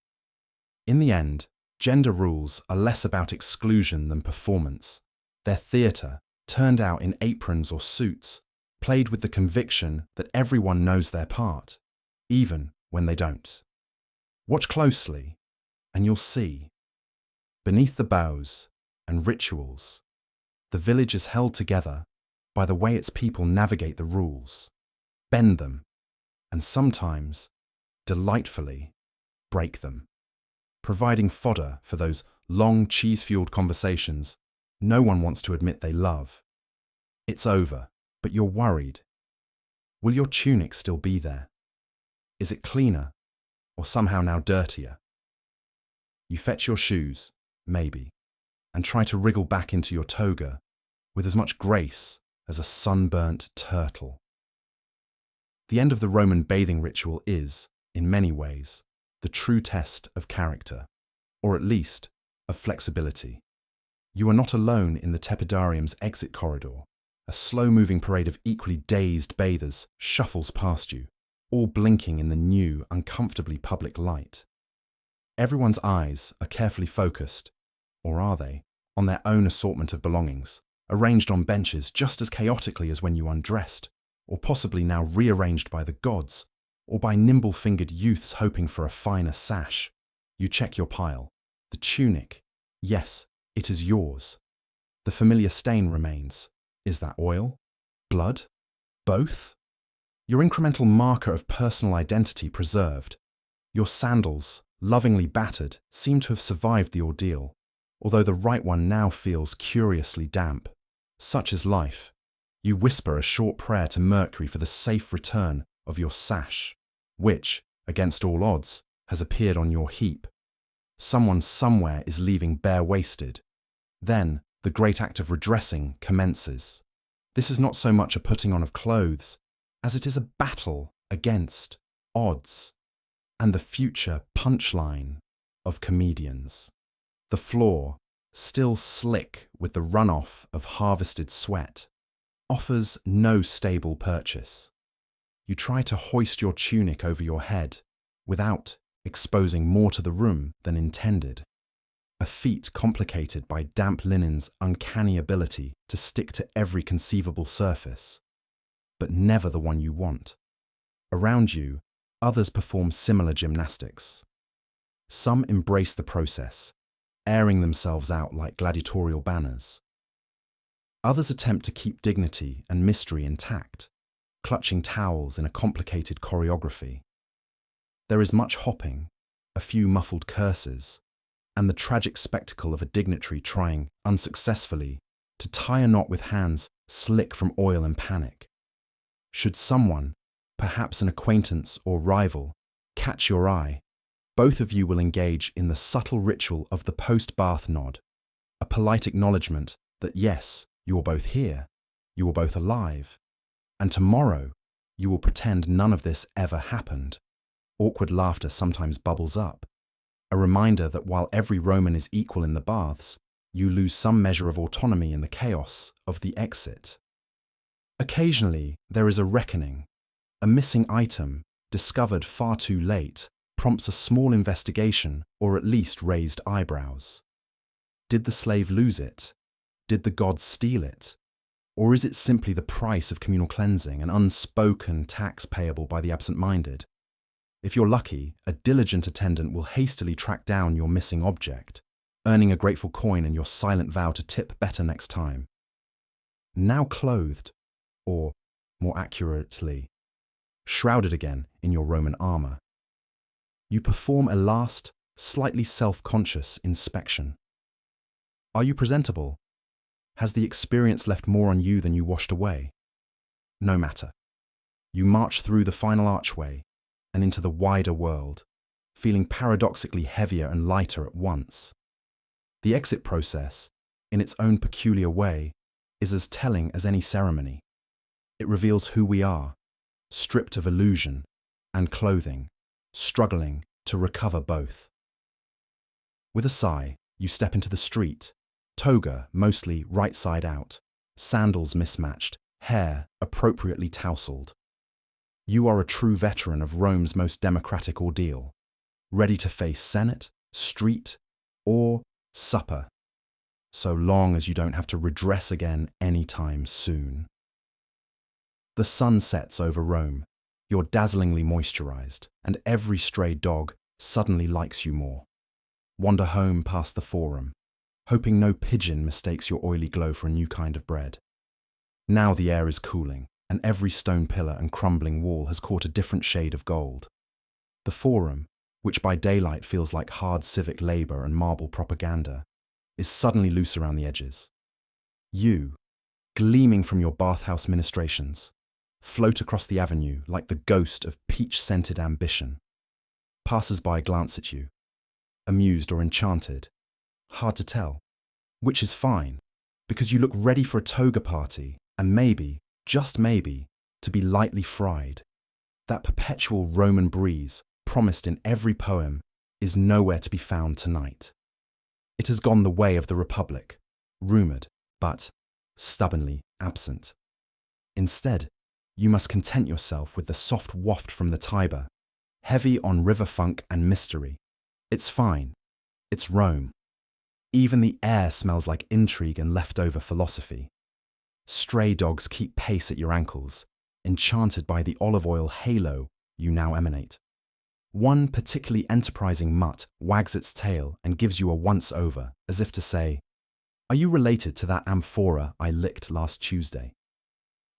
In the end, gender rules are less about exclusion than performance. They're theatre, turned out in aprons or suits, played with the conviction that everyone knows their part, even when they don't. Watch closely, and you'll see. Beneath the bows and rituals, the village is held together by the way its people navigate the rules, bend them, and sometimes, delightfully, break them, providing fodder for those long cheese-fueled conversations no one wants to admit they love. It's over, but you're worried. Will your tunic still be there? Is it cleaner, or somehow now dirtier? You fetch your shoes, maybe, and try to wriggle back into your toga with as much grace as a sunburnt turtle. The end of the Roman bathing ritual is, in many ways, the true test of character, or at least of flexibility. You are not alone in the tepidarium's exit corridor. A slow-moving parade of equally dazed bathers shuffles past you, all blinking in the new, uncomfortably public light. Everyone's eyes are carefully focused, or are they, on their own assortment of belongings, arranged on benches just as chaotically as when you undressed, or possibly now rearranged by the gods, or by nimble-fingered youths hoping for a finer sash. You check your pile. The tunic. Yes, it is yours. The familiar stain remains. Is that oil? Blood? Both? Your incremental marker of personal identity preserved. Your sandals, lovingly battered, seem to have survived the ordeal, although the right one now feels curiously damp. Such is life. You whisper a short prayer to Mercury for the safe return of your sash, which, against all odds, has appeared on your heap. Someone somewhere is leaving bare-waisted. Then, the great act of redressing commences. This is not so much a putting on of clothes, as it is a battle against odds, and the future punchline of comedians. The floor, still slick with the runoff of harvested sweat, offers no stable purchase. You try to hoist your tunic over your head without exposing more to the room than intended, a feat complicated by damp linen's uncanny ability to stick to every conceivable surface, but never the one you want. Around you, others perform similar gymnastics. Some embrace the process, airing themselves out like gladiatorial banners. Others attempt to keep dignity and mystery intact, clutching towels in a complicated choreography. There is much hopping, a few muffled curses, and the tragic spectacle of a dignitary trying, unsuccessfully, to tie a knot with hands slick from oil and panic. Should someone, perhaps an acquaintance or rival, catch your eye, both of you will engage in the subtle ritual of the post-bath nod, a polite acknowledgement that yes, you are both here, you are both alive, and tomorrow you will pretend none of this ever happened. Awkward laughter sometimes bubbles up, a reminder that while every Roman is equal in the baths, you lose some measure of autonomy in the chaos of the exit. Occasionally, there is a reckoning. A missing item, discovered far too late, prompts a small investigation or at least raised eyebrows. Did the slave lose it? Did the gods steal it? Or is it simply the price of communal cleansing, an unspoken tax payable by the absent-minded? If you're lucky, a diligent attendant will hastily track down your missing object, earning a grateful coin and your silent vow to tip better next time. Now clothed, or more accurately, shrouded again in your Roman armor, you perform a last, slightly self-conscious inspection. Are you presentable? Has the experience left more on you than you washed away? No matter. You march through the final archway and into the wider world, feeling paradoxically heavier and lighter at once. The exit process, in its own peculiar way, is as telling as any ceremony. It reveals who we are, stripped of illusion and clothing, struggling to recover both. With a sigh, you step into the street, toga mostly right side out, sandals mismatched, hair appropriately tousled. You are a true veteran of Rome's most democratic ordeal, ready to face Senate, street, or supper, so long as you don't have to redress again anytime soon. The sun sets over Rome, you're dazzlingly moisturized, and every stray dog suddenly likes you more. Wander home past the Forum, hoping no pigeon mistakes your oily glow for a new kind of bread. Now the air is cooling, and every stone pillar and crumbling wall has caught a different shade of gold. The Forum, which by daylight feels like hard civic labor and marble propaganda, is suddenly loose around the edges. You, gleaming from your bathhouse ministrations, float across the avenue like the ghost of peach-scented ambition. Passers-by glance at you, amused or enchanted. Hard to tell, which is fine, because you look ready for a toga party and maybe, just maybe, to be lightly fried. That perpetual Roman breeze, promised in every poem, is nowhere to be found tonight. It has gone the way of the Republic, rumoured, but stubbornly absent. Instead, you must content yourself with the soft waft from the Tiber, heavy on river funk and mystery. It's fine. It's Rome. Even the air smells like intrigue and leftover philosophy. Stray dogs keep pace at your ankles, enchanted by the olive oil halo you now emanate. One particularly enterprising mutt wags its tail and gives you a once-over, as if to say, "Are you related to that amphora I licked last Tuesday?"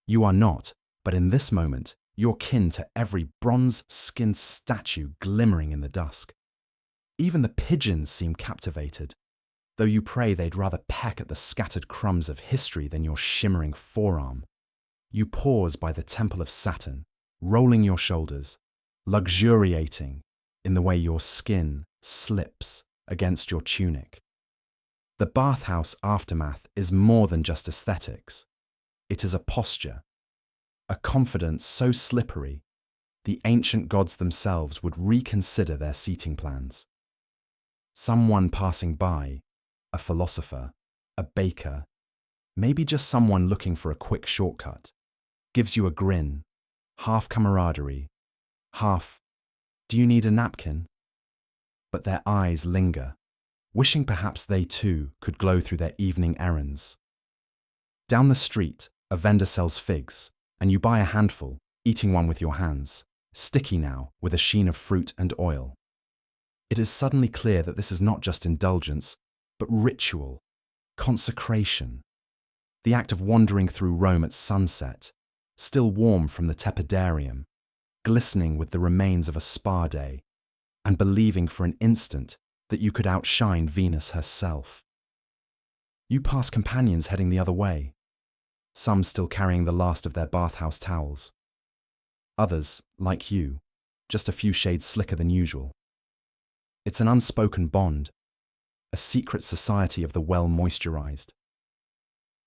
You are not, but in this moment, you're kin to every bronze-skinned statue glimmering in the dusk. Even the pigeons seem captivated, though you pray they'd rather peck at the scattered crumbs of history than your shimmering forearm. You pause by the temple of Saturn, rolling your shoulders, luxuriating in the way your skin slips against your tunic. The bathhouse aftermath is more than just aesthetics. It is a posture, a confidence so slippery, the ancient gods themselves would reconsider their seating plans. Someone passing by, a philosopher, a baker, maybe just someone looking for a quick shortcut, gives you a grin, half camaraderie, half, "Do you need a napkin?" But their eyes linger, wishing perhaps they too could glow through their evening errands. Down the street, a vendor sells figs, and you buy a handful, eating one with your hands, sticky now with a sheen of fruit and oil. It is suddenly clear that this is not just indulgence, but ritual, consecration. The act of wandering through Rome at sunset, still warm from the tepidarium, glistening with the remains of a spa day, and believing for an instant that you could outshine Venus herself. You pass companions heading the other way, some still carrying the last of their bathhouse towels. Others, like you, just a few shades slicker than usual. It's an unspoken bond, a secret society of the well-moisturized.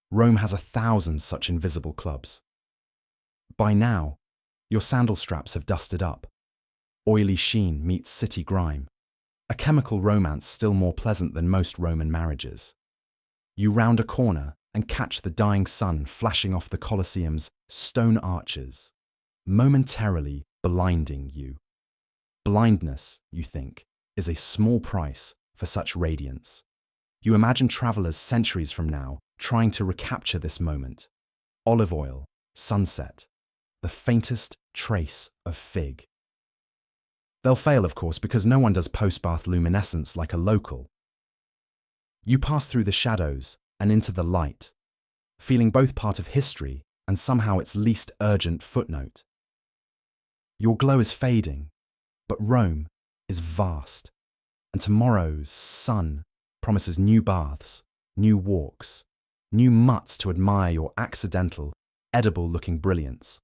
Rome has 1,000 such invisible clubs. By now, your sandal straps have dusted up. Oily sheen meets city grime. A chemical romance still more pleasant than most Roman marriages. You round a corner and catch the dying sun flashing off the Colosseum's stone arches, momentarily blinding you. Blindness, you think, is a small price for such radiance. You imagine travelers centuries from now trying to recapture this moment. Olive oil, sunset, the faintest trace of fig. They'll fail, of course, because no one does post-bath luminescence like a local. You pass through the shadows and into the light, feeling both part of history and somehow its least urgent footnote. Your glow is fading, but Rome is vast, and tomorrow's sun promises new baths, new walks, new mutts to admire your accidental, edible-looking brilliance.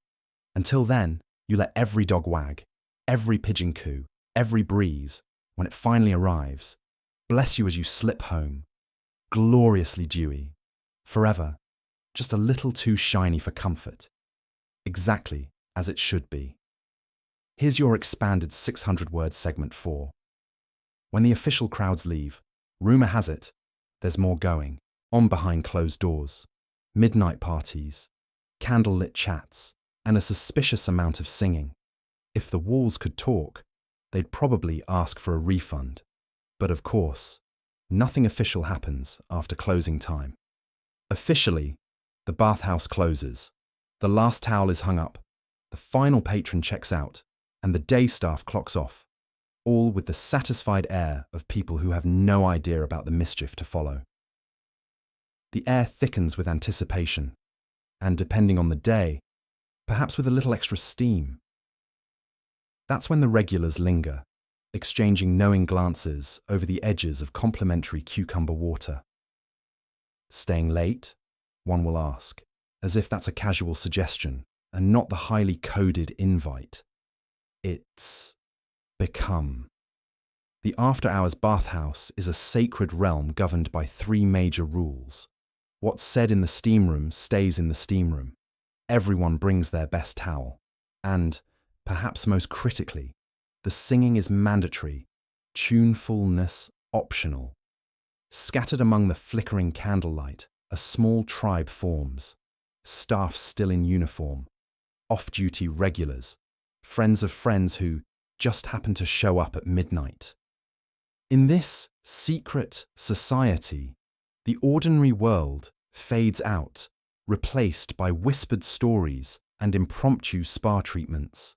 Until then, you let every dog wag, every pigeon coo, every breeze, when it finally arrives, bless you as you slip home, gloriously dewy, forever, just a little too shiny for comfort, exactly as it should be. Here's your expanded 600-word segment 4. When the official crowds leave, rumour has it, there's more going on behind closed doors, midnight parties, candlelit chats, and a suspicious amount of singing. If the walls could talk, they'd probably ask for a refund. But of course, nothing official happens after closing time. Officially, the bathhouse closes. The last towel is hung up, the final patron checks out, and the day staff clocks off, all with the satisfied air of people who have no idea about the mischief to follow. The air thickens with anticipation, and depending on the day, perhaps with a little extra steam. That's when the regulars linger, exchanging knowing glances over the edges of complimentary cucumber water. Staying late? One will ask, as if that's a casual suggestion and not the highly coded invite. It's become. The after-hours bathhouse is a sacred realm governed by 3 major rules. What's said in the steam room stays in the steam room. Everyone brings their best towel. And, perhaps most critically, the singing is mandatory, tunefulness optional. Scattered among the flickering candlelight, a small tribe forms. Staff still in uniform, off-duty regulars, friends of friends who just happen to show up at midnight. In this secret society, the ordinary world fades out, replaced by whispered stories and impromptu spa treatments.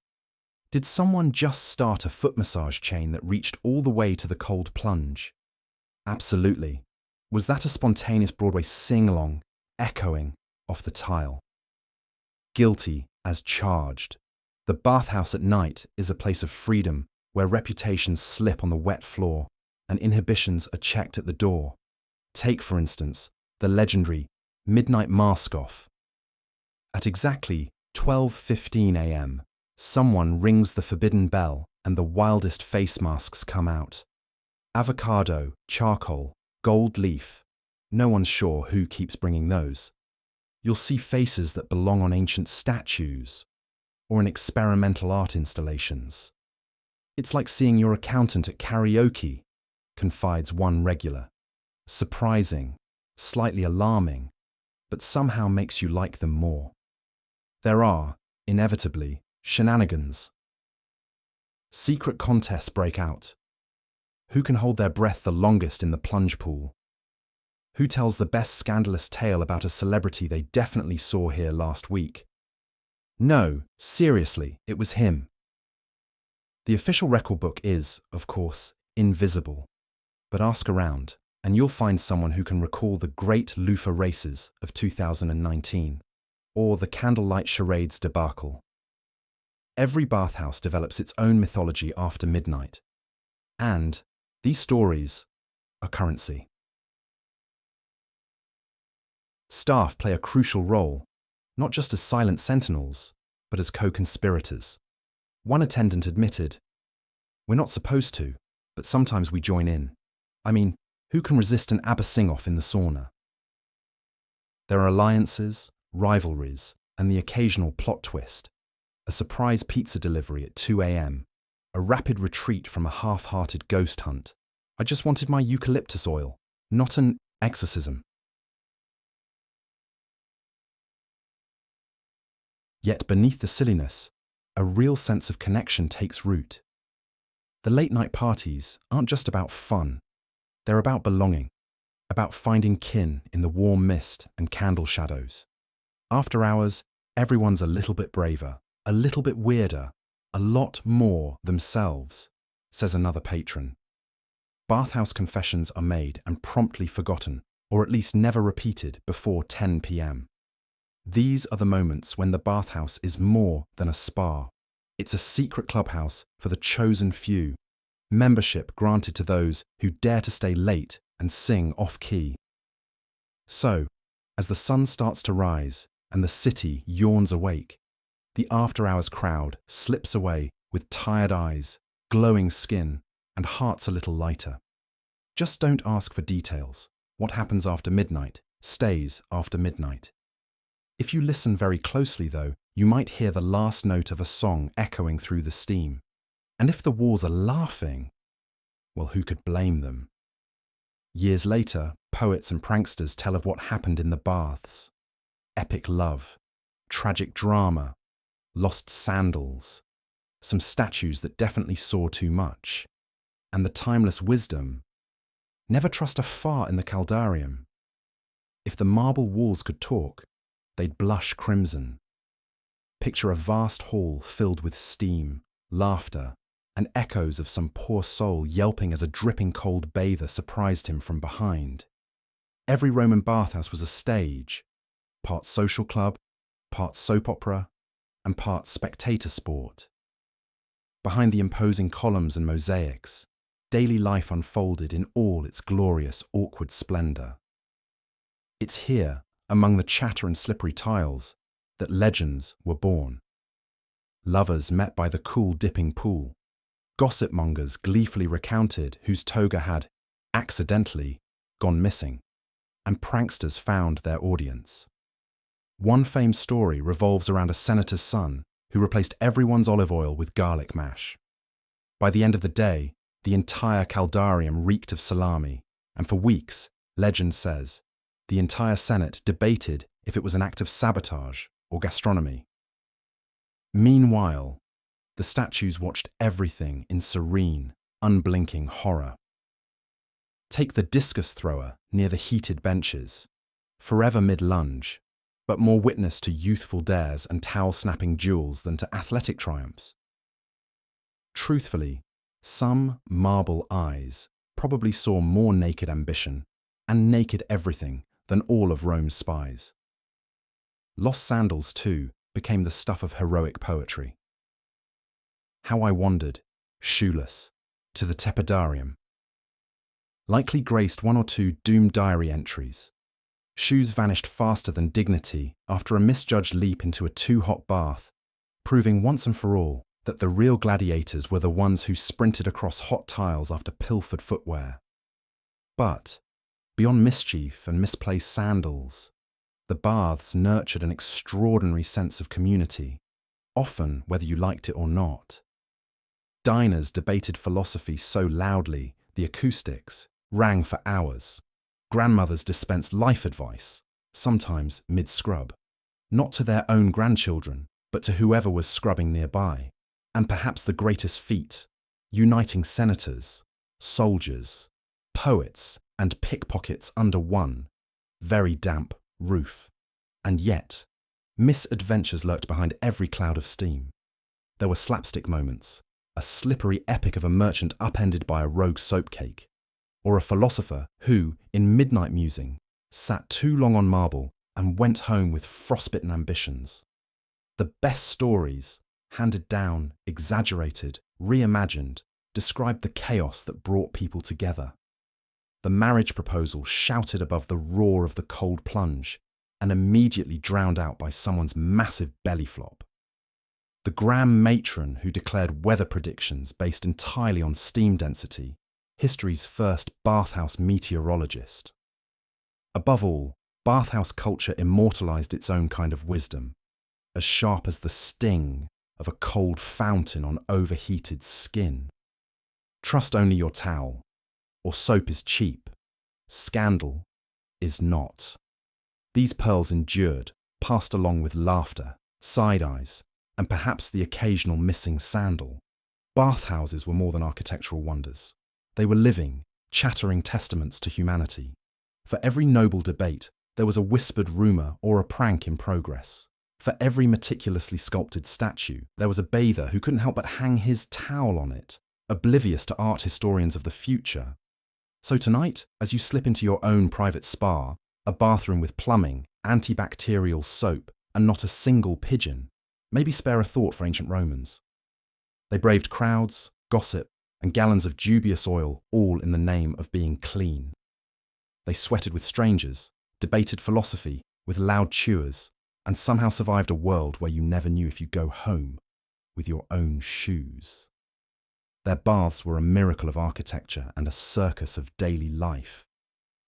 Did someone just start a foot massage chain that reached all the way to the cold plunge? Absolutely. Was that a spontaneous Broadway sing-along, echoing off the tile? Guilty as charged. The bathhouse at night is a place of freedom where reputations slip on the wet floor and inhibitions are checked at the door. Take, for instance, the legendary midnight mask-off. At exactly 12:15 a.m., someone rings the forbidden bell and the wildest face masks come out. Avocado, charcoal, gold leaf. No one's sure who keeps bringing those. You'll see faces that belong on ancient statues or in experimental art installations. It's like seeing your accountant at karaoke, confides one regular. Surprising, slightly alarming, but somehow makes you like them more. There are, inevitably, shenanigans. Secret contests break out. Who can hold their breath the longest in the plunge pool? Who tells the best scandalous tale about a celebrity they definitely saw here last week? No, seriously, it was him. The official record book is, of course, invisible. But ask around, and you'll find someone who can recall the great loofah races of 2019, or the candlelight charades debacle. Every bathhouse develops its own mythology after midnight, and these stories are currency. Staff play a crucial role, not just as silent sentinels, but as co-conspirators. One attendant admitted, "We're not supposed to, but sometimes we join in. I mean, who can resist an ABBA sing-off in the sauna?" There are alliances, rivalries, and the occasional plot twist. A surprise pizza delivery at 2 a.m., a rapid retreat from a half-hearted ghost hunt. I just wanted my eucalyptus oil, not an exorcism. Yet beneath the silliness, a real sense of connection takes root. The late-night parties aren't just about fun. They're about belonging, about finding kin in the warm mist and candle shadows. After hours, everyone's a little bit braver, a little bit weirder, a lot more themselves, says another patron. Bathhouse confessions are made and promptly forgotten, or at least never repeated before 10 p.m. These are the moments when the bathhouse is more than a spa. It's a secret clubhouse for the chosen few, membership granted to those who dare to stay late and sing off-key. So, as the sun starts to rise and the city yawns awake, the after-hours crowd slips away with tired eyes, glowing skin, and hearts a little lighter. Just don't ask for details. What happens after midnight stays after midnight. If you listen very closely, though, you might hear the last note of a song echoing through the steam. And if the walls are laughing, well, who could blame them? Years later, poets and pranksters tell of what happened in the baths. Epic love, tragic drama, lost sandals, some statues that definitely saw too much, and the timeless wisdom: never trust a fart in the caldarium. If the marble walls could talk, they'd blush crimson. Picture a vast hall filled with steam, laughter, and echoes of some poor soul yelping as a dripping cold bather surprised him from behind. Every Roman bathhouse was a stage, part social club, part soap opera, and part spectator sport. Behind the imposing columns and mosaics, daily life unfolded in all its glorious, awkward splendor. It's here, among the chatter and slippery tiles, that legends were born. Lovers met by the cool dipping pool, gossip mongers gleefully recounted whose toga had, accidentally, gone missing, and pranksters found their audience. One famed story revolves around a senator's son who replaced everyone's olive oil with garlic mash. By the end of the day, the entire caldarium reeked of salami, and for weeks, legend says, the entire Senate debated if it was an act of sabotage or gastronomy. Meanwhile, the statues watched everything in serene, unblinking horror. Take the discus thrower near the heated benches, forever mid-lunge, but more witness to youthful dares and towel-snapping duels than to athletic triumphs. Truthfully, some marble eyes probably saw more naked ambition and naked everything than all of Rome's spies. Lost sandals, too, became the stuff of heroic poetry. How I wandered, shoeless, to the tepidarium. Likely graced one or two doomed diary entries. Shoes vanished faster than dignity after a misjudged leap into a too-hot bath, proving once and for all that the real gladiators were the ones who sprinted across hot tiles after pilfered footwear. But, beyond mischief and misplaced sandals, the baths nurtured an extraordinary sense of community, often whether you liked it or not. Diners debated philosophy so loudly the acoustics rang for hours. Grandmothers dispensed life advice, sometimes mid-scrub, not to their own grandchildren, but to whoever was scrubbing nearby. And perhaps the greatest feat, uniting senators, soldiers, poets, and pickpockets under one very damp roof. And yet, misadventures lurked behind every cloud of steam. There were slapstick moments, a slippery epic of a merchant upended by a rogue soap cake, or a philosopher who, in midnight musing, sat too long on marble and went home with frostbitten ambitions. The best stories, handed down, exaggerated, reimagined, described the chaos that brought people together. The marriage proposal shouted above the roar of the cold plunge and immediately drowned out by someone's massive belly flop. The grand matron who declared weather predictions based entirely on steam density, history's first bathhouse meteorologist. Above all, bathhouse culture immortalized its own kind of wisdom, as sharp as the sting of a cold fountain on overheated skin. Trust only your towel, or soap is cheap. Scandal is not. These pearls endured, passed along with laughter, side eyes, and perhaps the occasional missing sandal. Bathhouses were more than architectural wonders. They were living, chattering testaments to humanity. For every noble debate, there was a whispered rumour or a prank in progress. For every meticulously sculpted statue, there was a bather who couldn't help but hang his towel on it, oblivious to art historians of the future. So tonight, as you slip into your own private spa, a bathroom with plumbing, antibacterial soap, and not a single pigeon, maybe spare a thought for ancient Romans. They braved crowds, gossip, and gallons of dubious oil, all in the name of being clean. They sweated with strangers, debated philosophy with loud chewers, and somehow survived a world where you never knew if you'd go home with your own shoes. Their baths were a miracle of architecture and a circus of daily life.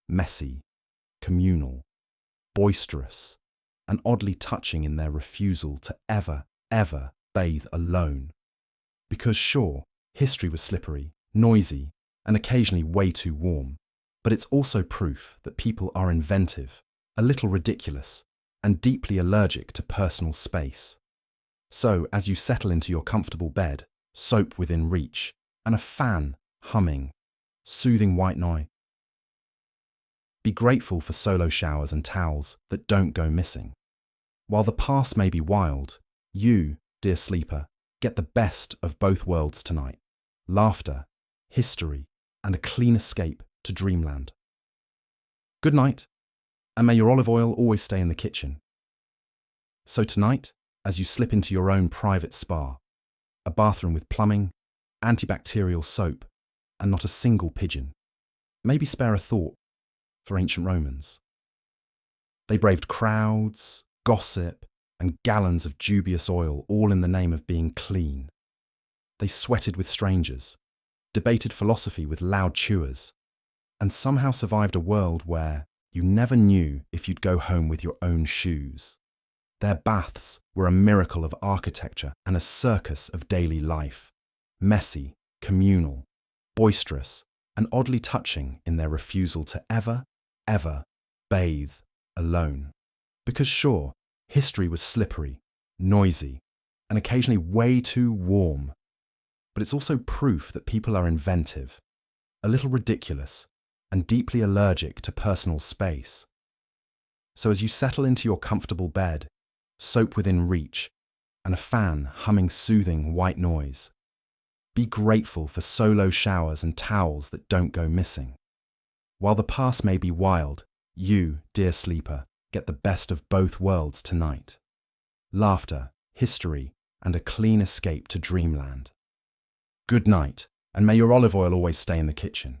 Messy, communal, boisterous, and oddly touching in their refusal to ever, ever bathe alone. Because sure, history was slippery, noisy, and occasionally way too warm, but it's also proof that people are inventive, a little ridiculous, and deeply allergic to personal space. So, as you settle into your comfortable bed, soap within reach, and a fan humming, soothing white noise, be grateful for solo showers and towels that don't go missing. While the past may be wild, you, dear sleeper, get the best of both worlds tonight. Laughter, history, and a clean escape to dreamland. Good night, and may your olive oil always stay in the kitchen. So tonight, as you slip into your own private spa, a bathroom with plumbing, antibacterial soap, and not a single pigeon, maybe spare a thought for ancient Romans. They braved crowds, gossip, and gallons of dubious oil, all in the name of being clean. They sweated with strangers, debated philosophy with loud chewers, and somehow survived a world where you never knew if you'd go home with your own shoes. Their baths were a miracle of architecture and a circus of daily life. Messy, communal, boisterous, and oddly touching in their refusal to ever, ever bathe alone. Because sure, history was slippery, noisy, and occasionally way too warm. But it's also proof that people are inventive, a little ridiculous, and deeply allergic to personal space. So as you settle into your comfortable bed, soap within reach, and a fan humming soothing white noise, be grateful for solo showers and towels that don't go missing. While the past may be wild, you, dear sleeper, get the best of both worlds tonight. Laughter, history, and a clean escape to dreamland. Good night, and may your olive oil always stay in the kitchen.